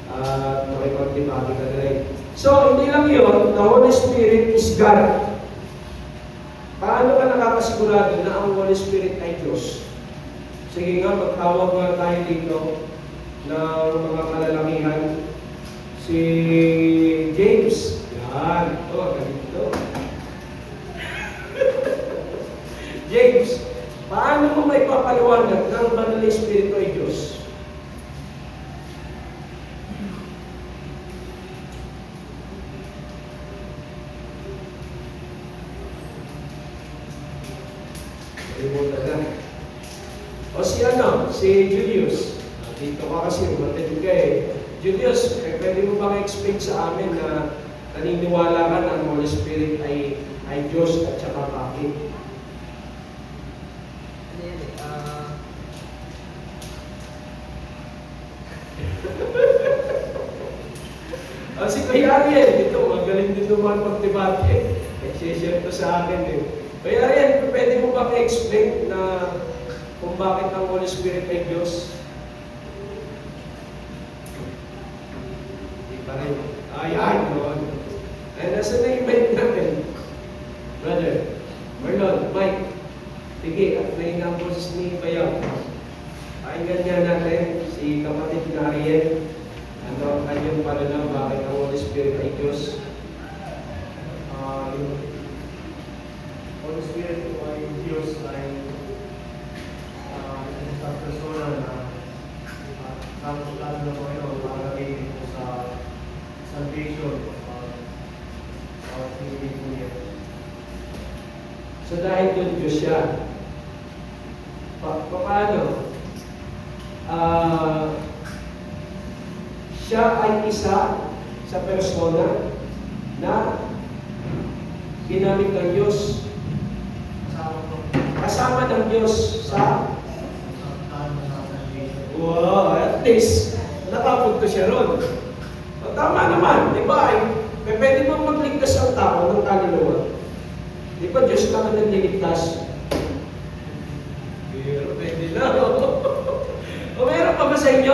at makipag-debate ka na rin. So, hindi lang yun, the Holy Spirit is God. Paano ka nakakasigurado na ang Holy Spirit ay Diyos? Sige nga, magtawag nga tayo dito ng mga kalalakihan. Si James. Yan. Ito, ganito. James, paano mo may papaliwanag ng Banal na Espiritu ay Diyos? Kalimutan na. O si Julius. Dito ka kasi, matindi ka eh. Julius, pwede mo bang explain sa amin na naniniwala ka na ang Holy Spirit ay Diyos at saka bakit? Ano yan eh? Si Kuya Ariel, dito, magaling din naman pag-debate. Nag-share to sa akin eh. Kuya Ariel, pwede mo bang explain na kung bakit ang Holy Spirit ay Diyos? Hindi pa rin. Ayan, noon. Ay, nasa na event natin? Brother, Marlon, Mike, sige, at may ang boses ni Bayaw. Pakinggan niya natin si kapatid na Ariel. Ano ang kanyang pananaw, bakit ang Holy Spirit ay Diyos? Yung Holy Spirit po ay Diyos ay isang persona na samot lalo na po yun para gamitin po sa salvation of hindi po niya. So dahil doon Diyos siya, paano? Siya ay isa sa persona na ginamit ng Diyos, kasama ng Diyos sa salvation. wow, at least nakapunto siya ron. O, tama naman, di ba? Pwede bang magligtas ang tao ng kaluluwa? Di ba Diyos naman ang niligtas? Pero pwede na. O meron pa ba sa inyo,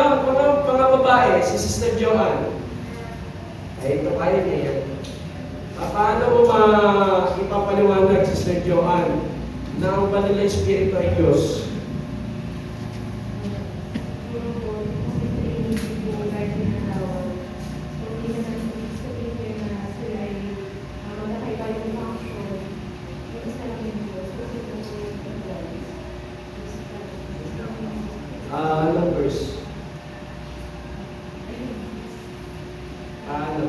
mga babae, si Sister Joanne? Ay, ito kaya niya yan. Paano mo ipapaliwanag, Sister Joanne, na ang Banal na Espiritu ay Diyos? Anong verse? Paano?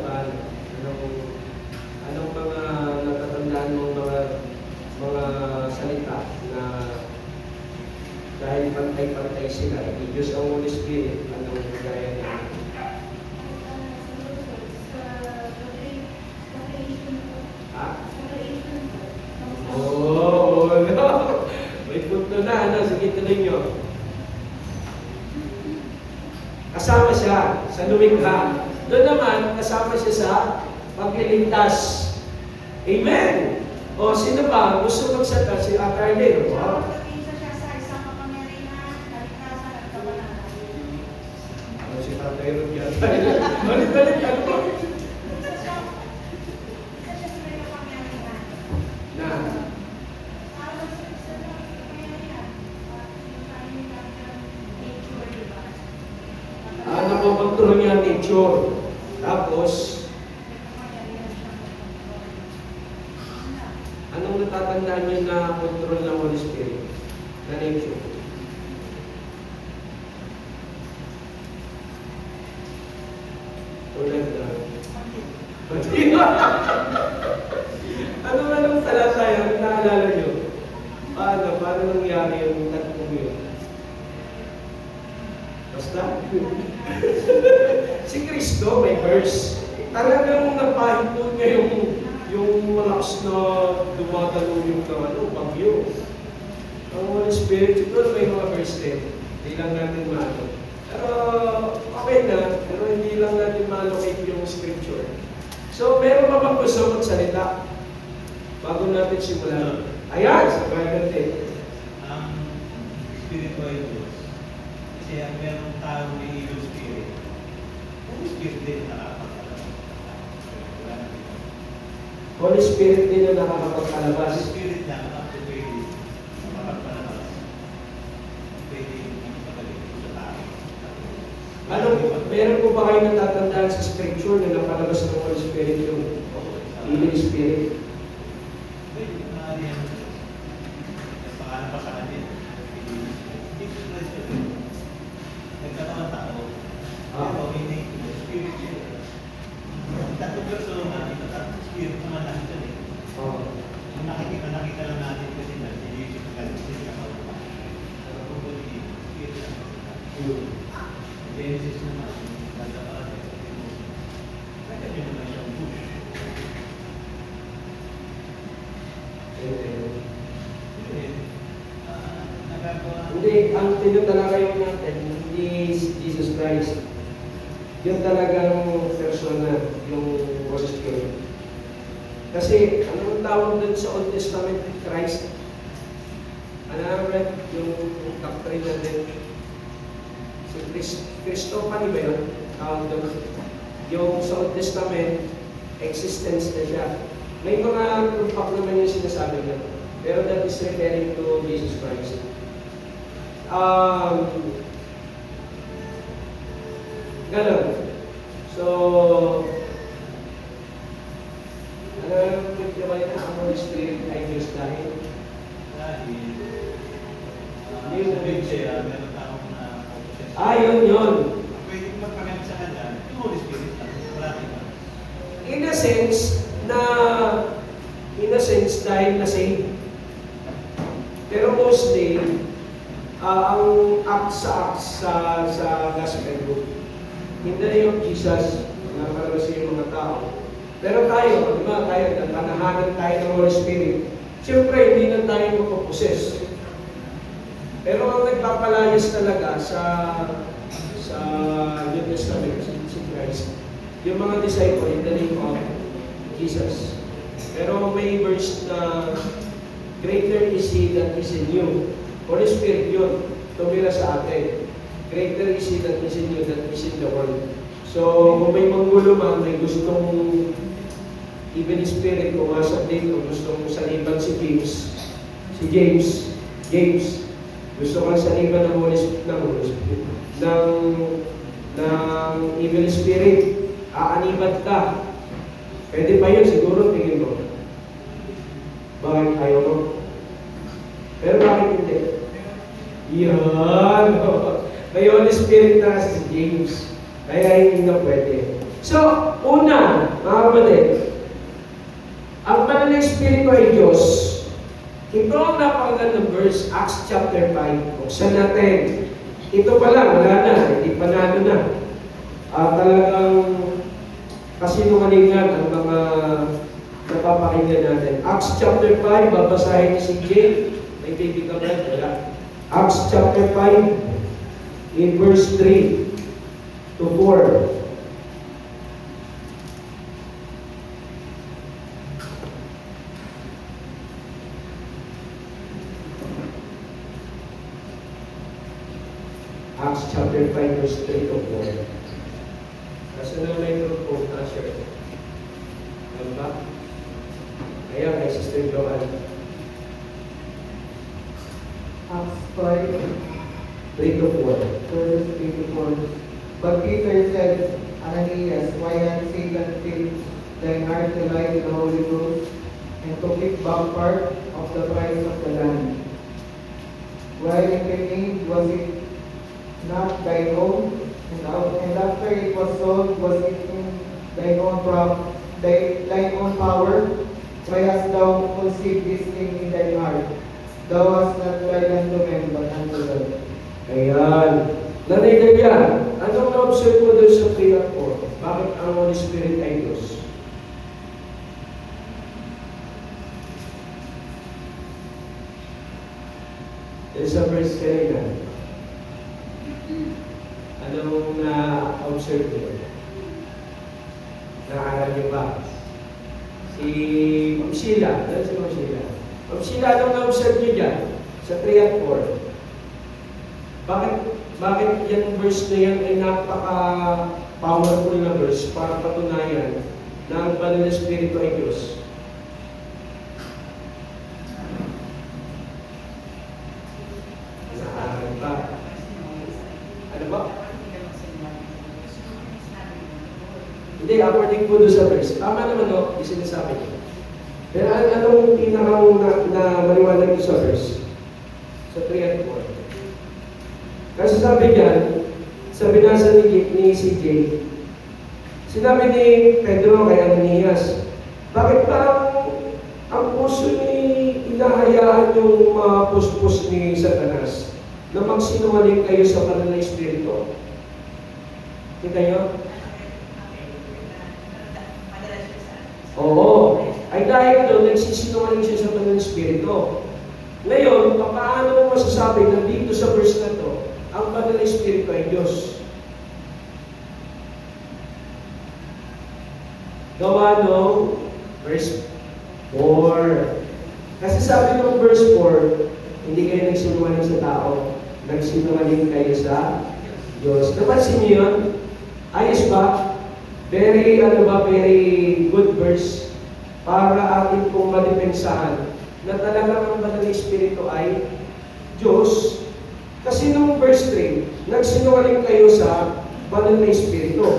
Anong mga natatandaan mong mga salita na dahil pantay-pantay sila, hindi Diyos ang Holy Spirit, anong gaya niya? Ha? Oo, no. May punto na, ano? Sige, tuloy nyo. Kasama siya sa lumikha. Doon naman, kasama siya sa pagliligtas. Amen! O, sino pa? Gusto magsalita si Arlene. Wow. Ano si Tatay Ruth yan? Balik-balik, ano ba? Na? Ano control niya ang nature. Tapos, anong natatandaan niyo na control ng Holy Spirit? Na nature? Tulad na. Anong talataya ang naalala niyo? Paano nangyari yung tatlong yun? Basta? Si Kristo may verse. Talagang napahintun niya yung malakas na dumadalo yung bagyo. Ang Holy Spirit, siguro may mga verse din. Hindi lang natin maano. Pero okay na, pero hindi lang natin ma-allocate yung scripture. So, meron pa bang gusto magsalita? Bago natin simulan. Ayan, sabay natin. Ang Spirit ay Diyos. Kasi ang merong tao may evil spirit. Ang Spirit din nakakapagpalabas. Holy Spirit din na nakakapagpalabas. Ang Spirit lang ang pwede makapagpalabas. Pwede magaling sa tao. Meron po ba kayo natatandaan sa scripture na napalabas ng Holy Spirit yung evil spirit? Pangalan pa sa kanila. Jesus Christ yun. Nagkataon tao. Pero hindi spirit siya. Tatlong persona, ito tatlong spirit naman natin siya eh. Ang nakikita lang natin kasi na si Jesus Christ kasi nakaupa. Pero kung hindi, spirit lang. Genesis naman, nagkataon eh. Nagkataon naman siyang bush. Hindi, ang tinutalaga natin, hindi Jesus Christ. Yung talagang persona, yung Holy Spirit. Kasi, anong tawag dun sa Old Testament Christ? Ano naman, yung doctrine natin? Si Christophany ba yun? Tawag dun. Yung sa Old Testament, existence na siya. May mga tumpak naman yung sinasabi niya. Pero that is referring to Jesus Christ. Ganon. So, ano yung pagkabalit ng Holy Spirit ay Diyos dahil? Hindi yung sabihin siya, meron taong na Yun. pwede magpagamit sa kanya, yung Holy Spirit lang, wala iba. In a sense, dahil na-save. Pero mostly, ang acts sa gospel group, in the name of Jesus, napalabas yung mga tao. Pero tayo, di ba, tayo, nagpanahanan tayo ng Holy Spirit. Siyempre, hindi na tayo magpaposes. Pero ang nagpapalayas talaga sa New Testament, si Christ, yung mga disciple in the name of Jesus. Pero may verse na greater is He that is in you. Holy Spirit yun, tumira sa atin. Greater is He that is in you that is in the world. So, kung may manggulo man, may gustong even Spirit, kung asap dito, gustong saliban si James, gusto kang saliban ng Holy Spirit, ng evil spirit, aanibat ka. Pwede pa yun siguro, tingin mo. Bakit ayaw mo? Pero bakit hindi? Yan! May Holy Spirit na si James. Kaya hindi na pwede. So, una, mga kapatid, ang banal na Espiritu ay Diyos. Ito ang napakagandang verse, Acts chapter 5. Buksan natin. Ito pa lang, wala na, hindi panalo na. Talagang kasinungalingan ang mga napapakinggan natin. Acts chapter 5, babasahin ni si Jay. May baby ka ba? Wala. Acts chapter 5, in verse 3 to 4. Acts chapter 5, verse 3 to 4. Kasi na may group po na share. Ano ba? Ayan, kay Sister Joanne. Acts 5, 3 to 4. verse 3 to 4. But Peter said, Ananias, why hath Satan filled thine heart to lie to the Holy Ghost, and to keep back part of the price of the land? While it remained, was it not thine own? And after it was sold, was it in thine own power? Why hast thou conceived this thing in thine heart? Thou hast not lied unto men, but unto God. Ayan. Nanay Delia, anong na-observe mo doon sa 3 at 4? Bakit ang Holy Spirit ay Diyos? There's a verse kanina. Anong na-observe mo? Naaral niyo ba? Si Ma'am Sheila. Dahil si Ma'am Sheila. Ma'am Sheila, anong na-observe niyo dyan? Sa 3 at 4. Bakit yung verse na yan ay napaka-powerful na verse para patunayan na ang banal na Espiritu ay Diyos? Naaral ba? Ano ba? Hindi, according po doon sa verse. Tama naman no, yung sinasabi niya. Pero anong pinakang na maliwanag sa verse? Sa 3 at 4. Kasi sabi diyan, sa binasa ni CJ, sinabi ni Pedro kay Ananias, bakit ba ang puso ni inahayaan yung mga puspos ni Satanas na magsinungaling kayo sa banal na Espiritu? Kita nyo? Oo. Ay dahil doon, nagsisinungaling siya sa banal na Espiritu. Ngayon, paano mo masasabi na dito sa verse na to, ang banal na Espiritu ay Diyos? Gawa no, verse 4. Kasi sabi ng verse 4, hindi kayo nagsinungaling sa tao, nagsinungaling kayo sa Diyos. Napansin niyo yun? Ayos ba? Very good verse para atin pong madipensahan na talagang ang banal na Espiritu ay Diyos. Kasi nung verse 3, nagsinungaling kayo sa banal na Espiritu.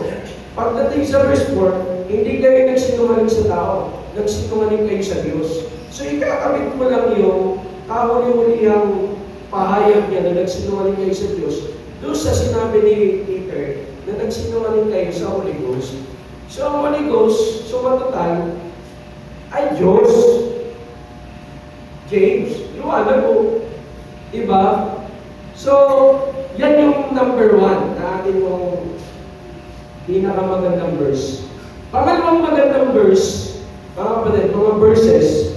Pagdating sa verse 4, hindi kayo nagsinungaling sa tao, nagsinungaling kayo sa Diyos. So ikakabit mo lang yung kahuli-hulihang pahayag niya na nagsinungaling kayo sa Diyos doon sa sinabi ni Peter na nagsinungaling kayo sa Holy Ghost. So ang Holy Ghost, sumatotal, ay Diyos. James, liwanag mo. Diba? So, yan yung number 1 na ating mong pinakamagandang verse. Pangalawang magandang verse, mga verses,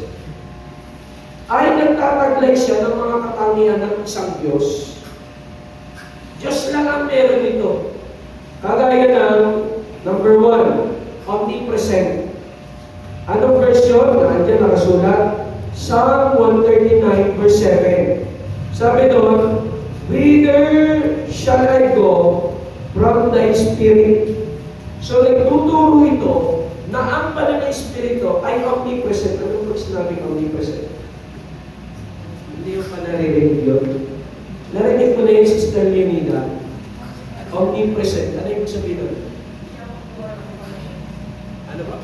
ay nagtataglay siya ng mga katangian ng isang Diyos. Diyos lang ang meron nito. Kagaya ng number 1, omnipresent. Anong verse yun? Nandiyan nakasulat. Psalm 139 verse 7. Sabi doon, whither shall I go from thy spirit? So nagtuturo ito na ang banal na Espiritu ay omnipresent. Ano pag sinabing omnipresent? Hindi yung pa naririnig yun. Narinig mo na yung Sister Leonida. Omnipresent. Ano yung sabihin nun? Ano ba?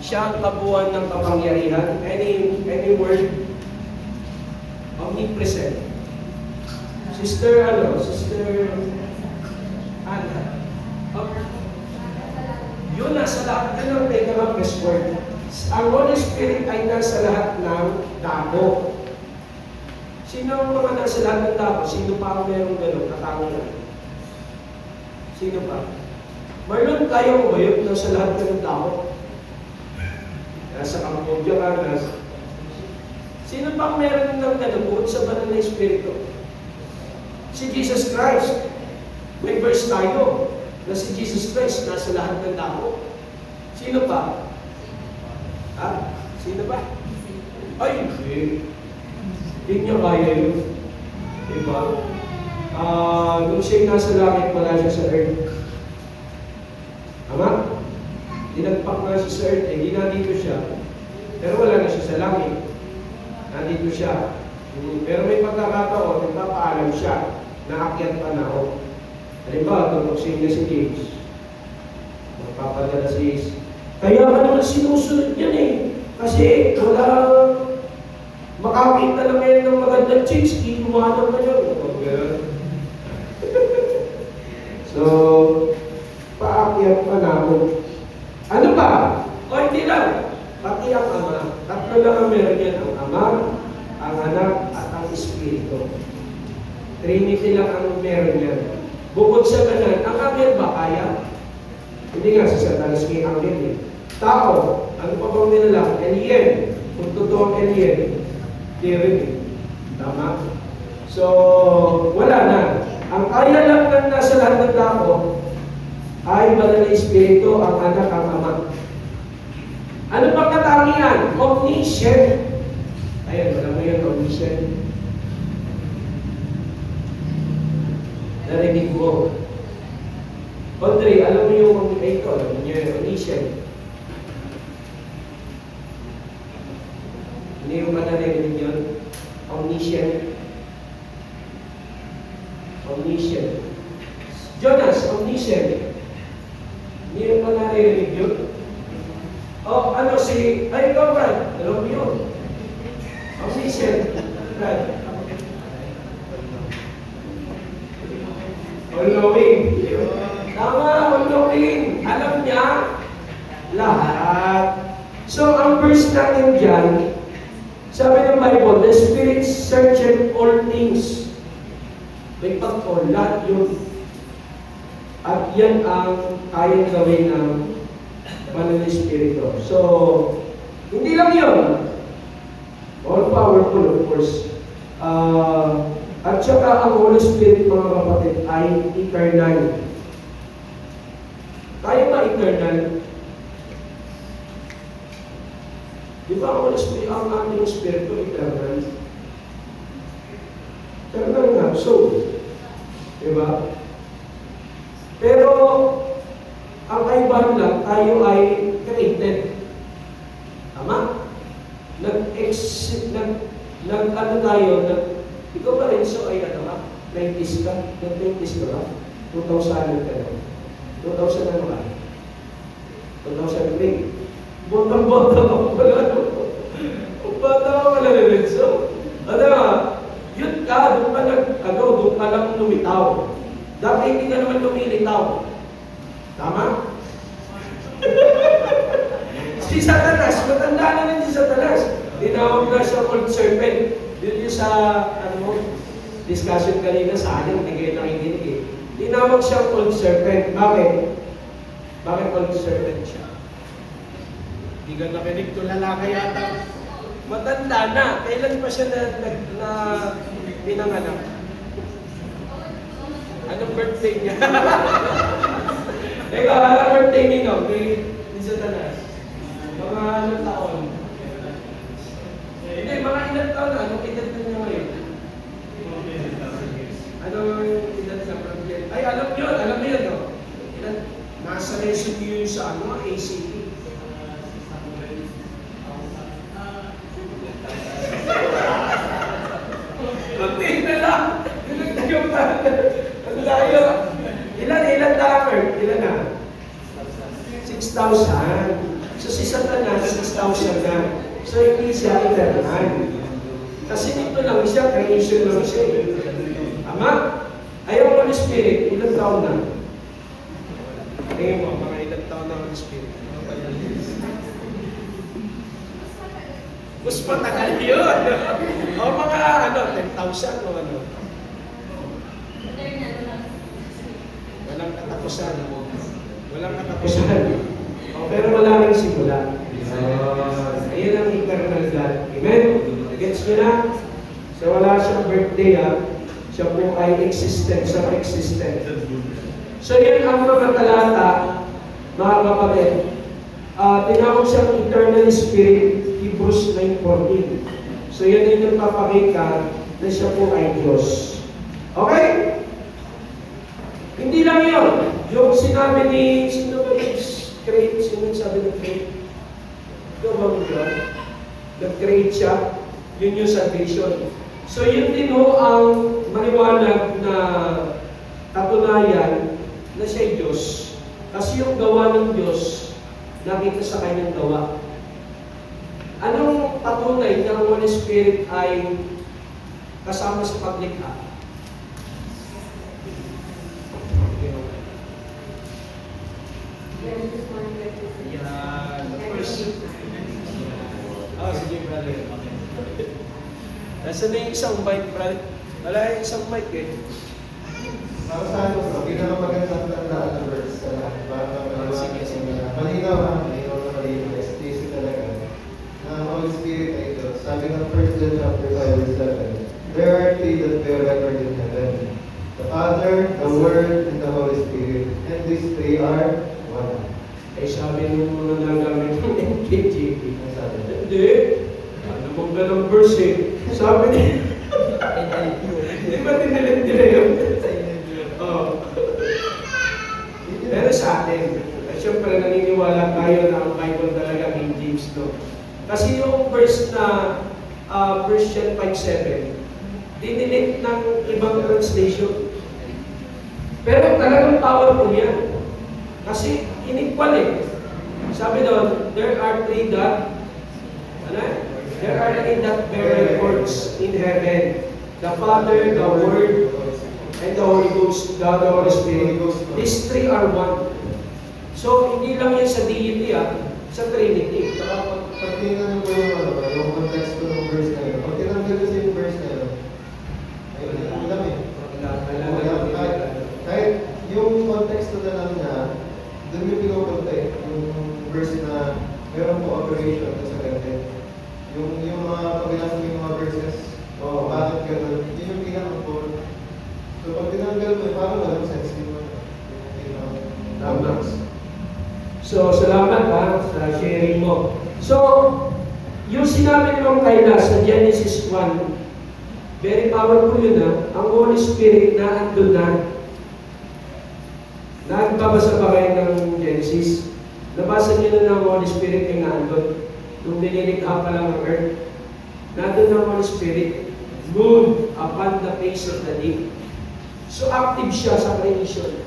Siya ang kabuuan ng kapangyarihan. Any word? Omnipresent. Sister Anna. Yun nasa lahat ng best word. Ang Holy Spirit ay nasa lahat ng dako. Sino ang mga nasa lahat ng dako? Sino pa ang merong gano'ng katangian? Sino pa? Marlon, kaya mo ba yun? Nasa lahat ng dako? Nasa Cambodia ka, sino pang meron ng ganun sa banal na Espiritu? Si Jesus Christ. May verse tayo na si Jesus Christ nasa lahat ng tao. Sino pa? Ha? Sino pa? Ay, hindi. Hindi niya kaya yun. Diba? Nung siya'y nasa langit, wala siya sa earth. Tama? Dinagpak na siya sa earth, hindi nandito siya. Pero wala na siya sa langit. Nandito siya. Pero may pagkakataon, nagpapaalam siya na akyat panahon. Halimbawa, tutoksin niya si James. Magpapadala si Ace. Kaya ka naman sinusunod yan eh. Kasi walang makakita lang ngayon ng magandang chicks, iiwanan ka yun. So, paakyat pa namin. Ano ba? O hindi lang. Pati ang Ama. Tatlo lang ang meron yan. Ang Ama, ang Anak, at ang Espiritu. Trinity lang ang meron yan. Bukod sa kanan, ang Angel ba kaya? Hindi nga, sa Satanas may Angel eh. Tao, ano pa bang nila? Alien. Kung totoo ang alien, di rin eh. Tama? So, wala na. Ang kaya lang ng nasa lahat ng tao ay banal na Espiritu, ang Anak, ang Ama. Ano pang katangian? Omniscient. Ayan, wala mo yan, omniscient. Narinig mo. Audrey, alam mo yung ito, alam mo niya yung omniscient. Hindi mo ba narinig yun? Omniscient. Omniscient. Jonas, omniscient. Hindi mo ba narinig yun? O, ano si... Ay, ikaw, Brad. Alam mo yun. Omniscient. Brad. All-knowing. Tama, all-knowing. Alam niya lahat. So, ang verse natin dyan, sabi ng Bible, the Spirit searcheth all things. May pag-all, lahat yun. At yan ang kayang gawin ng banal na Espiritu. So, hindi lang yun. All powerful, of course. At saka ang Holy Spirit, mga kapatid, ay eternal. Tayo ba eternal? Di ba ang Holy Spirit, ang ating Espiritu, eternal? Eternal nga, so. Di ba? Pero, ang kaibahan lang, tayo ay created. Tama? Ano tayo, ikaw ba rin, so ay ano ka? 90s ka? Nag-90s ka ba? 2000 ka na? 2000 ano ka? 2003? Botang-bota ka pala. Bata ka pala rin, so. Ano ba? Yun ka, doon ka lang lumitaw. Dati hindi ka naman lumilitaw. Tama? Si Satanas, matanda na rin si Satanas. Tinawag na siya old serpent. Yun yung sa, discussion kanina, sayang, hindi kayo nakikinig eh. Tinawag siya old serpent. Bakit? Bakit old serpent siya? Hindi ka nakinig, tulala ka yata. Matanda na. Kailan pa siya na pinanganak? Anong birthday niya? Teka, anong birthday niyo? Ni Satanas? Mga anong taon? Hindi, mga ilang taon na. Anong edad na niya ngayon? Anong edad na problem? Ay, alam niyo yun, no? Nasa lesson niyo yun sa ACT. Kunti na lang. Yung ang layo. Ilan tamer? Ilan na? 6,000. So si Satanas, 6,000 na. So hindi siya eternal. Kasi dito lang siya, creation lang siya. Tama? Ayaw Holy Spirit, ilang taon na? Tingin mo, mga ilang taon na Holy Spirit. Mas matagal yun. O mga 10,000 o ano. Walang katapusan. Walang katapusan. Pero wala rin simula. Ayan ang eternal God. Amen? Gets nyo na? So wala siyang birthday siya po ay existent. So yun ang mga talata, mga kapatid. Tinawag siyang eternal spirit, Hebrews 9:14. So yan yung nagpapakita na siya po ay Diyos. Okay? Hindi lang yun. Yung sinabi ni, sino ba create? Sino sabi ng create? Ikaw ba mo yun? Nag-create siya. Yun yung salvation. So yun din ho ang maliwanag na katunayan na siya'y Diyos. Kasi yung gawa ng Diyos, nakita sa kanyang gawa. Anong patunay ng Holy Spirit ay kasama sa paglikha? Genesis 1:26. Yan, the first. Ah, sige, brother. Nasaan na yung isang mic, brother? Wala yung isang mic eh. Para sa ano, bro, pinakamagandang tandaan ng verse sa lahat. Sige. Malinaw ha, malinaw na malinaw. Explicit talaga. Na ang Holy Spirit ay ito. Sabi ng 1 John chapter 5 verse 7, there are three that bear record in heaven. The Father, the Word, and the Holy Spirit. And these three are one. Eh, sabi nung mga nagamit ng NKJV. Ang sabi. Hindi. Ano mong ganang verse eh? Sabi niya. Di ba tinilit nila yun? Oo. Pero sa atin, siyempre naniniwala tayo na ang Bible talaga King James, no? Kasi yung verse na Version 5:7, dinilit ng ibang translation. Pero talagang powerful yan. Kasi inequal eh. Sabi doon, there are three that bear records in heaven. The Father, the Word, and the Holy Ghost, the Holy Spirit. These three are one. So, hindi lang yan sa deity, sa Trinity. Saka pag tingnan mo yung context ko ng verse na yun, pag tinanggal kasi yung verse na yun, ay ulam eh. Kahit yung context na lang na, doon yung pinupunta eh, yung verse na meron cooperation sa ganyan. Yung mga pagbilang yung mga verses, bakit gano'n, yun yung pinaka-core. So pag tinanggal mo, parang walang sense yung Tama. So, salamat sa sharing mo. So, yung sinabi ni Ma'am Kayla sa Genesis 1, very powerful yun ang Holy Spirit na andun na. Nagbabasa ba kayo ng Genesis? Nabasa niyo na ng Holy Spirit yung naandun. Nung nililikha pa lang ang earth, nandun ang Holy Spirit, moved upon the face of the deep. So, active siya sa creation,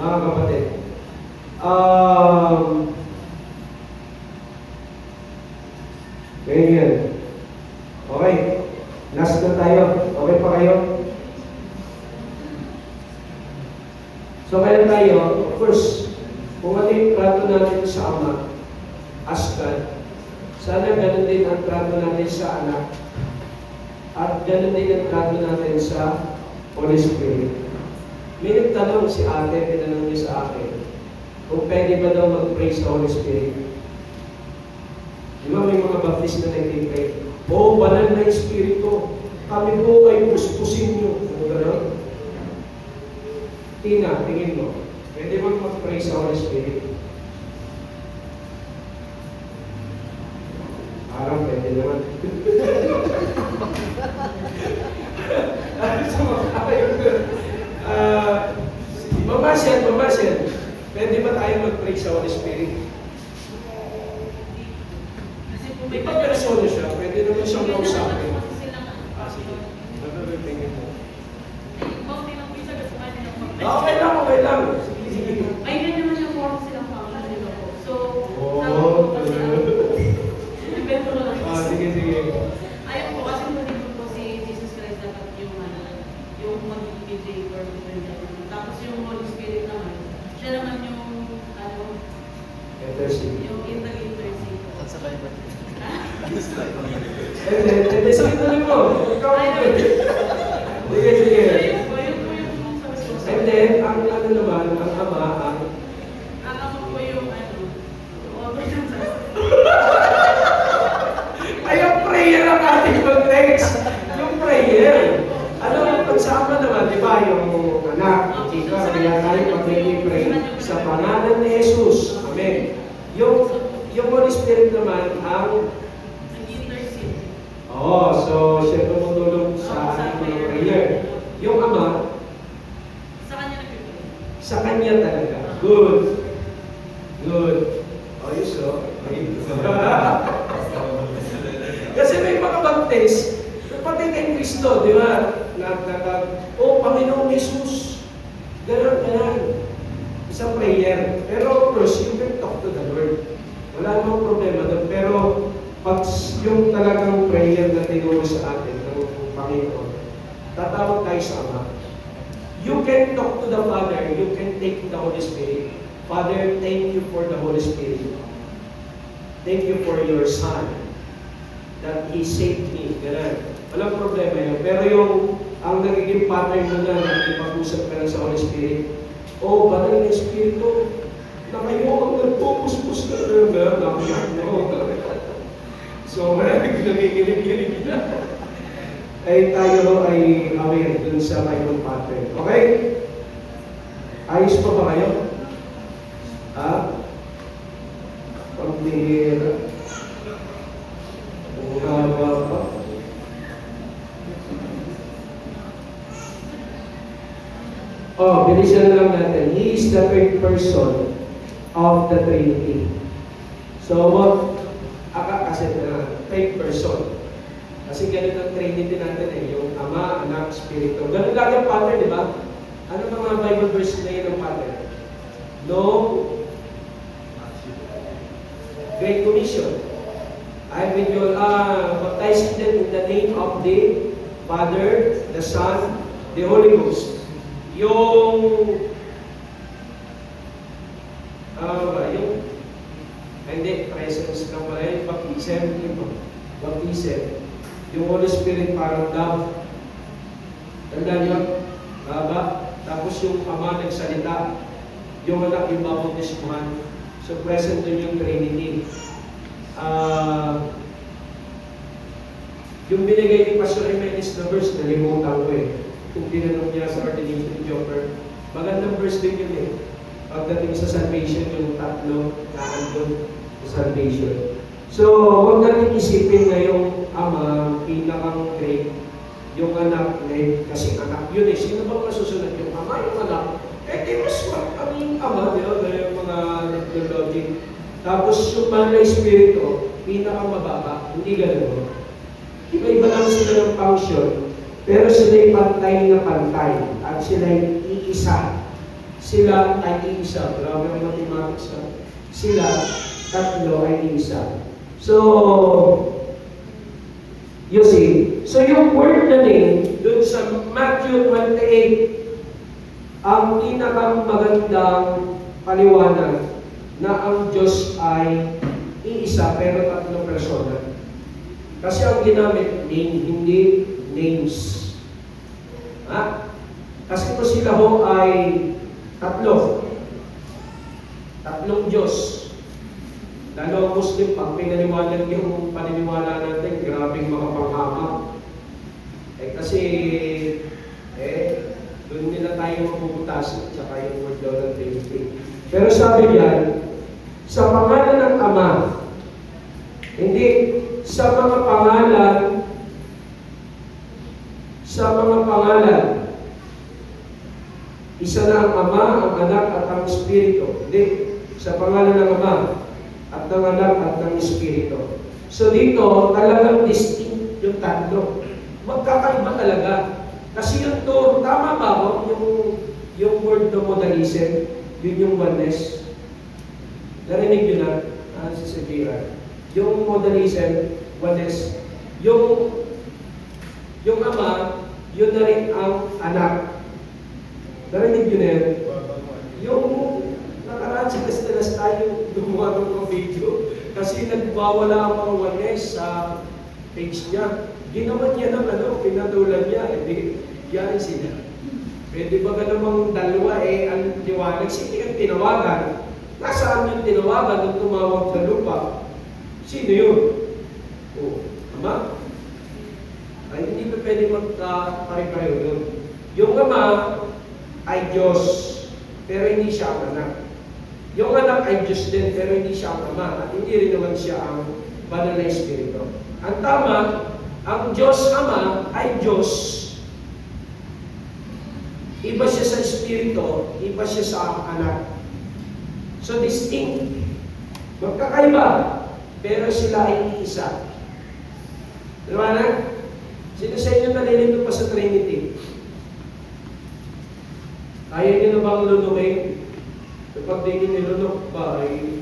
mga kapatid. Ganyan. Okay. Last na tayo. Okay pa kayo? So, kaya tayo, of course, kung ano yung trato natin sa Ama, as God, sana ganun din ang trato natin sa anak, at ganun din ang trato natin sa Holy Spirit. May nagtanong si ate, tinanong niya sa akin, kung pwede ba daw mag-pray sa Holy Spirit. Di ba may mga baptist na nag-pray? Banal na Espiritu. Kami po ay puspusin niyo. Ano gano'n? Tina, tingin mo. Pwede ba mag-pray sa Holy Spirit? Parang pwede naman. Mamasyal. Pwede ba tayo mag-pray sa Holy Spirit? Di ba persona siya? Pwede naman siyang kausapin. Sige. Nagpapipingin mo. Okay lang. Sige. Ay, ganyan naman yung form silang function nila po. So, depende ko lang. Sige. Ayaw po kasi dito po si Jesus Christ dapat yung mag-mediator. Tapos yung Holy Spirit naman, siya naman yung yung intercede. Sa Bible. Sige tuloy mo. Sige. Ayun po yung sa response. And then, ang ano naman, ang Ama, Ang ako po yung ay ang prayer ang ating context. Yung prayer. Ano, pagsama naman, di ba, yung anak, chika, kaya tayo pag-pray sa pangalan ni Jesus. Amen. Yung Holy Spirit naman ang nag-intercede. so siya tumutulong sa ating mga prayer. Yung Ama, Sa kanya nag-pray. sa Kanya talaga. Good. Ayos, Kasi may mga baptist, pati kay Kristo, di ba? Panginoong Jesus. Ganun. Isang prayer. Pero of course, you can talk to the Lord. Wala namang problema doon. Pero pag yung talagang prayer na tinuro sa atin ng Panginoon, tatawag tayo sa Ama. You can talk to the Father. You can take the Holy Spirit. Father, thank you for the Holy Spirit. Thank you for your Son that He saved me. Ganun. Walang problema yun. Pero yung ang nagiging pattern mo na nakikipag-usap ka lang sa Holy Spirit, banal na Espiritu, na kayo ang nagpupuspos na So, maraming nakikinig na. Ay tayo ay aware dun sa Bible pattern. Okay? Ayos pa ba kayo? Pambihira. Haba pa. Bilisan na lang natin. He is the third person of the Trinity. So, kasi third person. Kasi ganun ang Trinity natin yung Ama, Anak, Espiritu. Ganun lagi ang pattern, di ba? Ano mga Bible verse na yun ang pattern? No Great Commission. I will you baptize them in the name of the Father, the Son, the Holy Ghost. Yung hindi, presence lang pala yung baptism. Yung Holy Spirit parang love. Tandaan nyo? Tapos yung Ama nagsalita. Yung Anak yung baptismuhan. So present dun yung Trinity. Yung binigay ni Pastor Jimenez na verse, nalimutan ko kung tinanong niya sa ordination ni Jopper. Magandang verse din yun pagdating sa salvation, yung tatlo na andun sa salvation. So, huwag natin isipin na yung Ama, pinakang great, yung Anak, kasi anak yun Sino bang masusunod? Yung Ama, yung Anak? Di mas ang Ama, di ba? Yung mga logic. Tapos yung Banal na Espiritu, pinakamababa, hindi ganun. Iba-iba lang sila ng function, pero sila'y pantay na pantay, at sila'y iisa. Sila ay iisa. Grabe ang mathematics. Sila, tatlo ay iisa. So, you see, so yung word na dun sa Matthew 28, ang pinakamagandang paliwanag na ang Diyos ay iisa pero tatlong persona. Kasi ang ginamit name, hindi names. Kasi kung sila ay tatlong Diyos. Lalo ang Muslim, pag pinaniwanan yung paniniwala natin, grabing mga panghamak. Kasi, doon nila tayo mapuputas, tsaka yung word daw ng Trinity. Pero sabi niyan, sa pangalan ng Ama, hindi sa mga pangalan, isa na ang Ama, ang Anak, at ang Espiritu. Hindi, sa pangalan ng Ama, at ng Anak, at ng Espiritu. So dito, talagang distinct yung tatlo. Magkakaiba talaga. Kasi yung to, tama ba yung word na modalism, yun yung oneness. Narinig nyo na, si Severa. Yung modalism, oneness. Yung Ama, yun na rin ang Anak. Narinig nyo na yan? Yung nakaraan sa Castellas tayo, gumawa ng mga video. Kasi nagbawala ang mga oneness sa page niya. Ginawa niya ng pinatulan niya. Yan sila. Pwede ba ka namang dalawa ang liwanag? Sino yung tinawagan? Nasaan yung tinawagan nung tumawag sa lupa? Sino yun? Ama? Ay, hindi pa pwede magpare-pareho yun. Yung Ama ay Diyos, pero hindi siya ang Anak. Yung Anak ay Diyos din, pero hindi siya ang Ama. At hindi rin naman siya ang Banal na Espiritu. Ang tama, ang Diyos Ama ay Diyos. Iba siya sa Espiritu, iba siya sa Anak. So distinct. Magkakaiba, pero sila ay isa. Diba na? Sino sa inyo nalilito pa sa Trinity? Kaya niyo na bang lunukin? Kapag di niyo nilunok ba, ay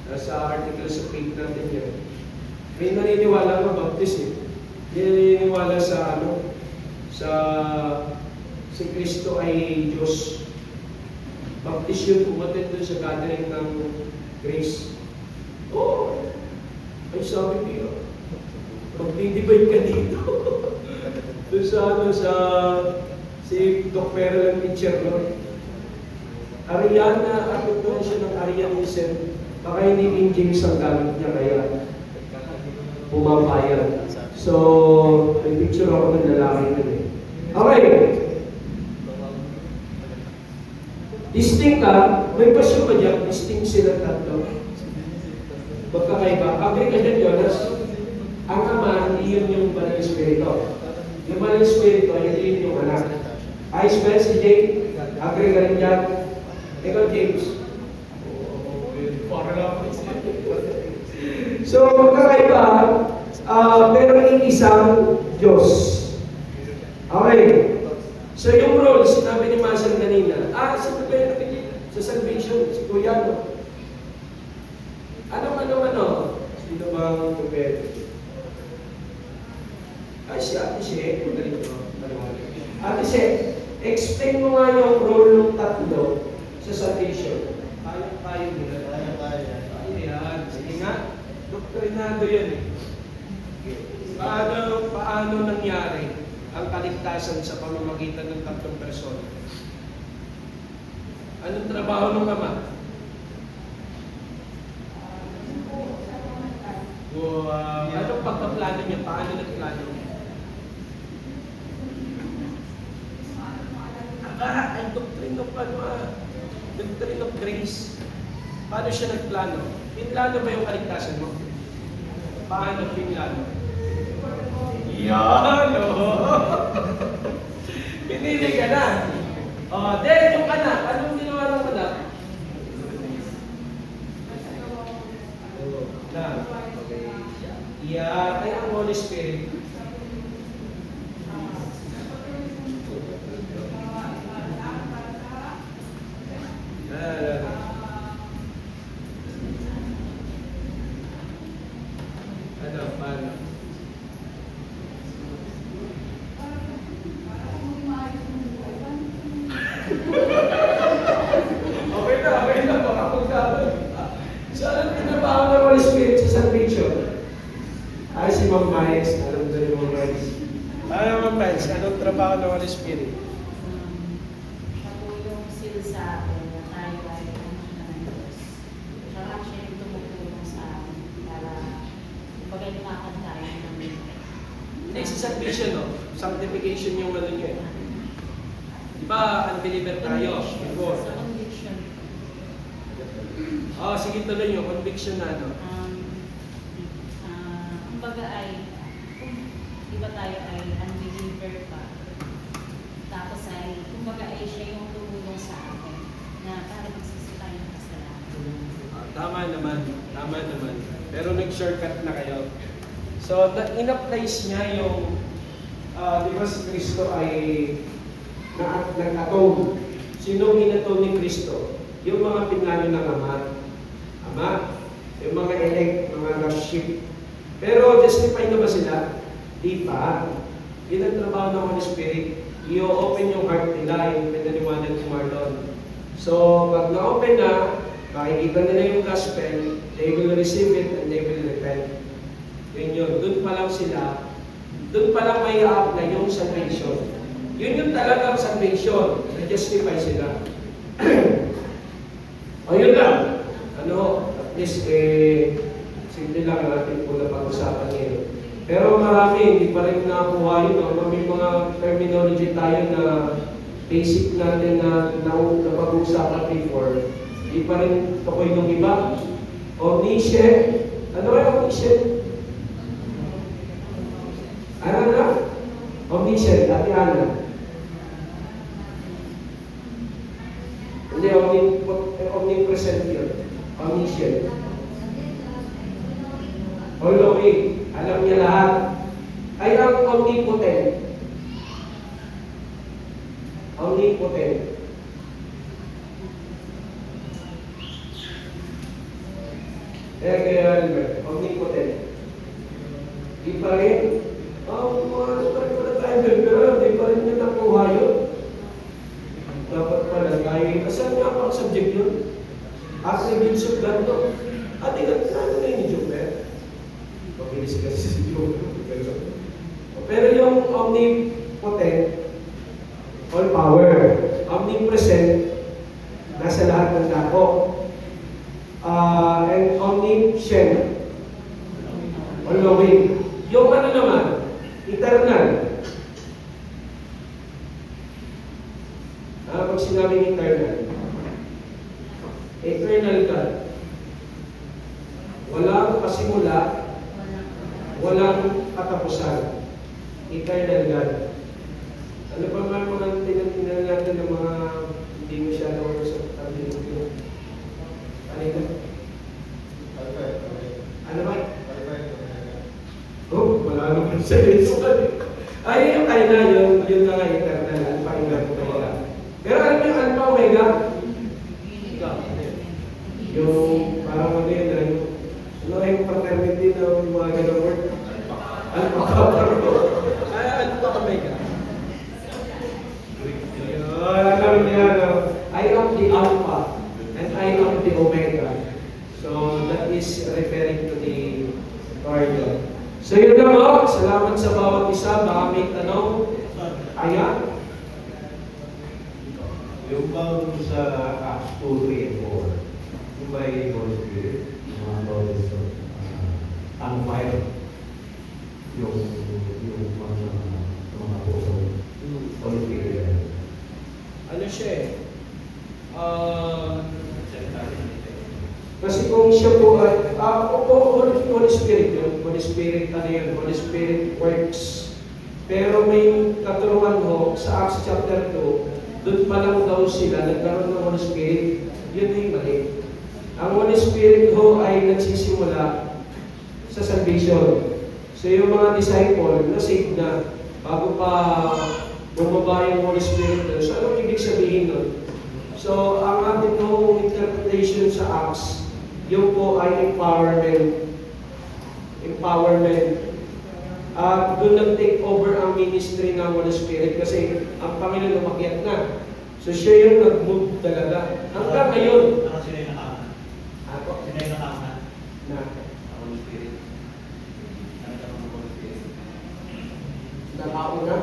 nasa article sa faith natin yan. May naniniwala nga baptist eh. Hindi naniniwala sa si Kristo ay Diyos. Baptist yun, umatid doon sa gathering ng grace. Oh, ay sabi niya, magdidibay ka dito. Doon sa si Doc Perel ang teacher, no? Ariana, ano doon siya ng Arianism. Baka hindi King James ang gamit niya, kaya pumapayag. So, may picture ako ng lalaki nun eh. Okay. Distinct ka, may pasyon ka dyan, distinct sila tatlo. Magkakaiba. Agree ka dyan, Jonas? Ang ama, hindi yun yung Banal Espiritu. Yung Banal Espiritu, hindi yun yung anak. Ayos ba si Jake? Agree ka rin dyan? Ikaw, James? So, magkakaiba, pero isang Diyos. Okay. So, yung role, sinabi ni Masan kanina, sino ba yung nakikita? Sa salvation, si Kuya, no? Ano? Sino bang pwede? Si Ate She, magaling mo. Ate She, explain mo nga yung role ng tatlo sa salvation. Kaya nila. Kaya. Sige nga. Doktrinado yan eh. Paano nangyari ang kaligtasan sa pamamagitan ng tatlong persona? Anong trabaho ng ama? Anong pagpaplano niya? Paano nagplano niya? Ay, doctrine of grace. Paano siya nagplano? Pinlano ba yung kaligtasan mo? Paano pinlano? Yan! Pinili ka na. Then yung anak, anong ginawa ng anak? Ay ang Holy Spirit. Paano? Okay na, baka pagkaroon. So, anong pinabaho ng Holy Spirit sa salvation? Si Ma'am Miles, alam doon yung Ma'am Miles. Ma'am Miles, anong trabaho ng Holy Spirit? Siya po yung seal sa atin na tayo ay ng Diyos. Siya siya yung tumutulong sa atin para bagay nakakantay namin. Hindi, sa salvation, no? Sanctification yung ano niya. Di ba, unbeliever tayo? Before. Sa conviction. Sige tuloy yung conviction na ano. Kumbaga ay, di ba tayo ay unbeliever pa? Tapos ay, kumbaga ay siya yung tumulong sa akin na para magsisi tayo ng kasalanan. Tama naman. Pero nag-shortcut na kayo. So, in-applies niya yung, di ba si Kristo ay nag-atone. Sinong in-atone ni Kristo? Yung mga pinlano ng Ama, yung mga elect, mga lost sheep. Pero justify na ba sila? Di pa. Yun ang trabaho ng Holy Spirit. I-open yung heart nila, yung pinaniwanag ni Marlon. So, pag na-open na, makikita nila yung gospel, they will receive it and they will repent. Yun. Doon pa lang sila, doon pa lang may apply yung salvation. Yun yung talagang salvation. Na-justify sila. Yun lang. At least, simple lang natin po na pag-usapan ngayon. Pero marami, hindi pa rin nakakuha yun. May mga terminology tayo na basic natin na napag-usapan before. Hindi pa rin tukoy ng iba. Omniscient. Ano ay omniscient? Ano na? Omniscient, Ate Ana. Hindi, omnipresent yun. Omniscient. Okay, alam niya lahat. Ay ang omnipotent. Bible, pero hindi pa rin niya nakuha yun. Dapat pala tayo, saan nga pang subject yun? Attributes of God, no? At ano na yun ni Joper? Pabilis kasi si Joper. Pero yung omnipotent, all power, omnipresent, nasa lahat ng dako. And omniscient, all knowing. Yung ano naman, eternal. Pag sinabing eternal, eternal God. Walang pasimula, walang katapusan. Eternal God. Ano pa man mga tinatingnan natin ng mga hindi masyadong sa tabi ng kanina? Ano ba? Oh, wala naman sa Israel. Ay, yung kaya na, yun na nga eternal. Alpha and Omega. Pero alam niyo, Alpha Omega? Yung parang ano yun, ano yung fraternity ng mga ganang word? Alpha Kappa. Ay, Alpha Omega. Alam niya, I am the Alpha and I am the Omega. So that is referring to the Lord. So yun na mo, salamat sa bawat isa. Baka may tanong. Ayan. Yung bang sa Acts 2, 3, and 4, yung may Holy Spirit, mga bodies of on fire, yung mga apostol, Holy Spirit. Ano siya eh? Kasi kung siya po ay, Holy Spirit yun. Holy Spirit, ano yun? Holy Spirit works. Pero may katuruan ho, sa Acts chapter 2, doon pa lang daw sila, nagkaroon ng Holy Spirit. Yun na yung mali. Ang Holy Spirit ho ay nagsisimula sa salvation. So yung mga disciple, na-save na, bago pa bumaba yung Holy Spirit doon. So anong ibig sabihin nun? So ang ating noong interpretation sa Acts, yung po ay empowerment. At doon nag-take over ang ministry ng Holy Spirit kasi ang Panginoon umakyat na. So siya yung nag-move talaga. Hanggang ngayon. Ano sila yung nakauna? Ako? Sila yung nakauna? Na. Holy Spirit. Nagkaroon ng Holy Spirit. Nakauna?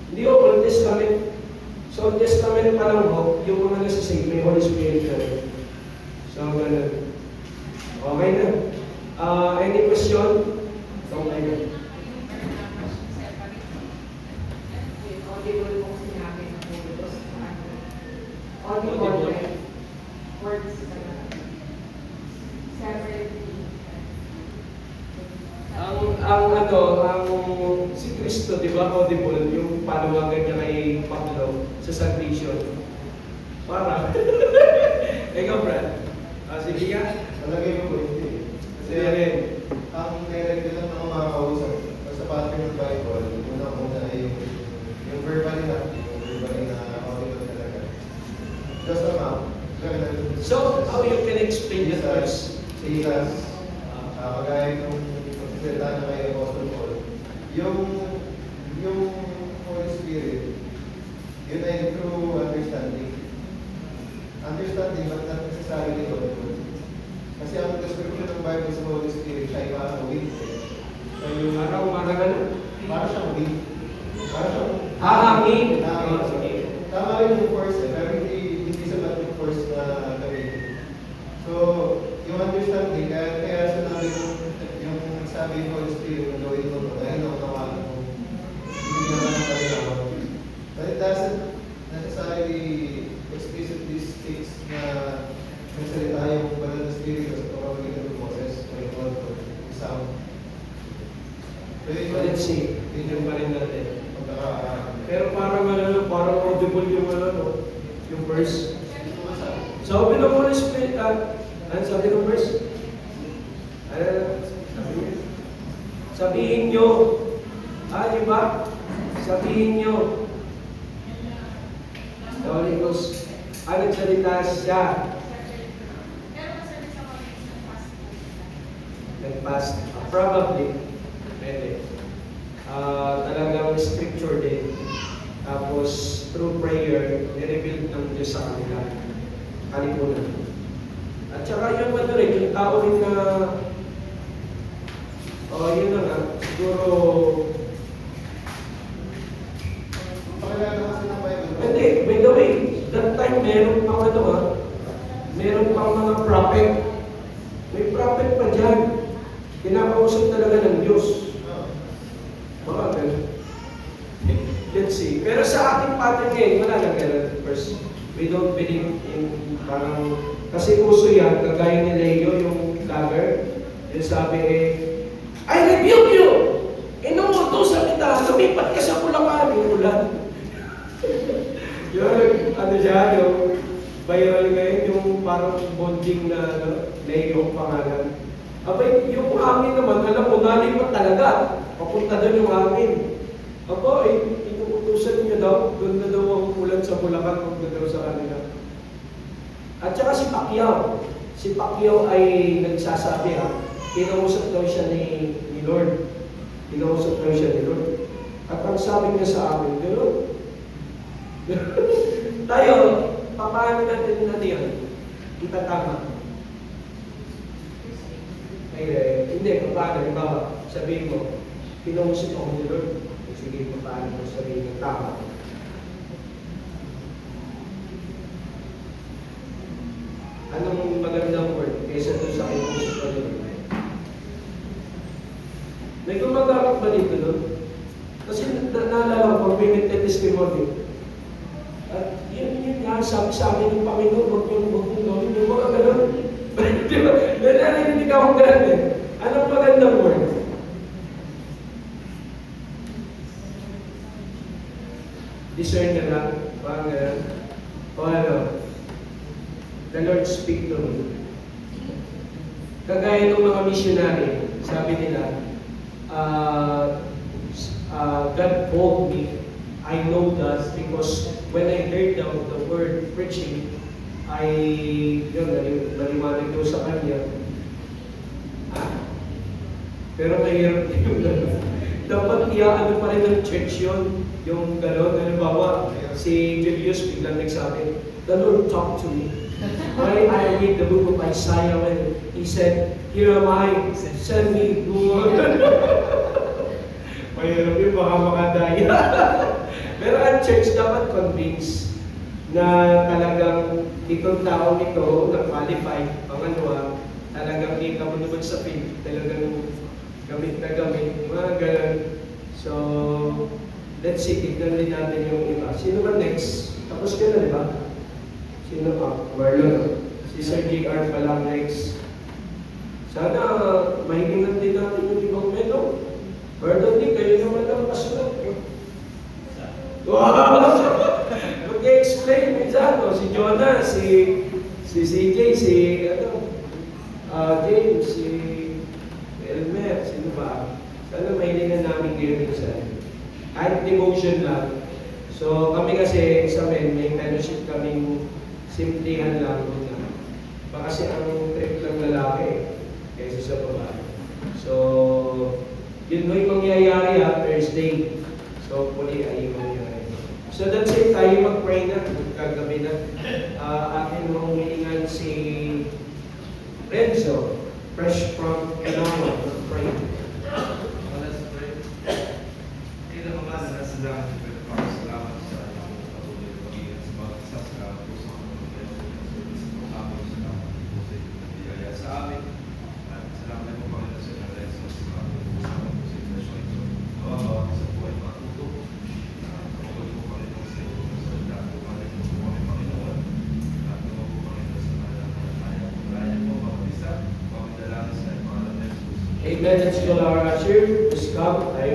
Hindi o, Old Testament. So Old Testament pa lang ho, yung mga nasa-save, may Holy Spirit na rin. So ganun. Okay na. Any question? Okay na. Audible kung sinabi ng Holy Ghost. Audible words separately. Ang si Kristo, di ba, audible, yung panawagan niya kay Pablo sa salvation. Para. Ikaw, Brad. Sige ka. Talagay ko hindi. Kasi ang direct lang ng mga kausap, sa pattern ng Bible, una ay yung verbally na audible talaga. Just a mouth. So, how you can explain that verse? Silas, kagaya ng pagsalita na kay Apostle Paul, yung Holy Spirit, yun ay through understanding. Understanding, ba't natin nasasabi dito? Kasi ang description ng Bible sa Holy Spirit, siya ay parang wind. Siya yung Parang umagal. parang siyang wind. Parang siyang Hangin. Sige. Tama rin yung force pero hindi sapat yung force na gawin. So, yung understanding, kaya sinabi yung sabi ng Holy Spirit na gawin ito, dahil nakunawalan mo, hindi naman ang kalinawan. But it doesn't necessarily explicitly states na nagsalita yung banal na spirit sa pamamagitan ng boses o yung word or yung sound. But let's see. Tignan pa rin natin. Pero Pagkaka- parang audible yung verse. Sabi ng Holy Spirit, ano sabi ng verse? Sabihin nyo, di ba? Sabihin nyo. The Holy Ghost, nagsalita siya. Nag-fast. Probably. Pwede. Talagang scripture din. Tapos, through prayer, nirebuild ng Diyos sa kanila. Kalipunan. At saka yung ano rin, yung tao rin na, yun na nga, siguro, Pakilala kasi ng Bible. hindi, by the way, that time meron pang ano meron pang mga prophet. May prophet pa dyan. Kinakausap talaga ng Diyos. Mga ganun. Let's see. Pero sa ating pattern ngayon, wala lang ganun. First, we don't believe in parang, kasi uso yan, kagaya ni Leo, yung vlogger, yung sabi I rebuke you! Inuutosan kita, lumipat ka sa Bulacan, yung ulan. Yung, ano siya, yung viral ngayon, yung parang bonding na Leo ang pangalan. Abay, yung hangin naman, alam mo, nalipat talaga. Papunta doon yung hangin. Aba, inuutosan niya daw, doon na daw ang ulan sa Bulacan, kung doon daw sa kanila. At saka si Pacquiao. Si Pacquiao ay nagsasabi kinausap daw siya ni Lord. Kinausap daw siya ni Lord. At ang sabi niya sa amin, gano'n. Tayo, paano natin yan? Itatama. Hindi, paano? Halimbawa, sabihin mo, kinausap ako ni Lord. Sige, paano mo sabihin ng tama? Anong magandang word kaysa doon sa kinausap ko ni Lord? May gumagamit ba dito doon? Kasi naalala ko, pag may testimony, at yun nga, sabi sa akin ng Panginoon, huwag yung gawin, yung mga gano'n. Di ba? Narinig akong gano'n eh. Anong magandang word? Discern na lang, parang gano'n. O ano, the Lord speak to me. Kagaya ng mga missionary, sabi nila, God called me. I know that because when I heard the word preaching, naliwanag ko sa kanya. Pero mahirap yung gano'n. Dapat ano pa rin ng church yun, yung gano'n. Halimbawa, si Julius biglang nagsabi, the Lord talked to me. When I read the book of Isaiah, when he said, here am I, send me. Mahirap yun, baka makadaya. Pero ang church dapat convince na talagang itong tao nito na qualified, pangalawa, talagang kita mo naman sa field, talagang gamit na gamit, mga ganun. So, let's see, tignan din natin yung iba. Sino ba next? Tapos ka na, di ba? Sino pa? Marlon. Si Sir JR pa lang next. Sana mahilingan din natin yung ibang meno. Marlon din, kayo naman ang kasunod. Wow! Mag-explain minsan, si Jonah, si CJ, si James, si Elmer, sino ba? Sana mahilingan namin kayo minsan. Kahit devotion lang. So kami kasi sa men, may fellowship kaming simplihan lang. Kasi ang trip ng lalaki kaysa sa babae. So, yun mo yung mangyayari Thursday. So, hopefully ay mangyayari. So that's it. Tayo mag-pray na. Kagabi na. Atin mong hilingan si Renzo, fresh from Pinoy, mag-pray. Let's pray. Ina mga nasa langit, salamat sa patuloy na pag-iingat sa bawat isa. Salamat po sa mga salamat po sa biyaya sa amin. Salamat po Panginoon sa Lorenzo. Salamat po sa sitwasyon ito. Bawat isa po ay matuto. Kapag po Panginoon sa iyo, sa lahat po Panginoon po kami Panginoon. Lahat po Panginoon sa kaya po bawat isa. Bawat dalangin sa mga Jesus. Amen. Let's call our usher. Please come. Tayo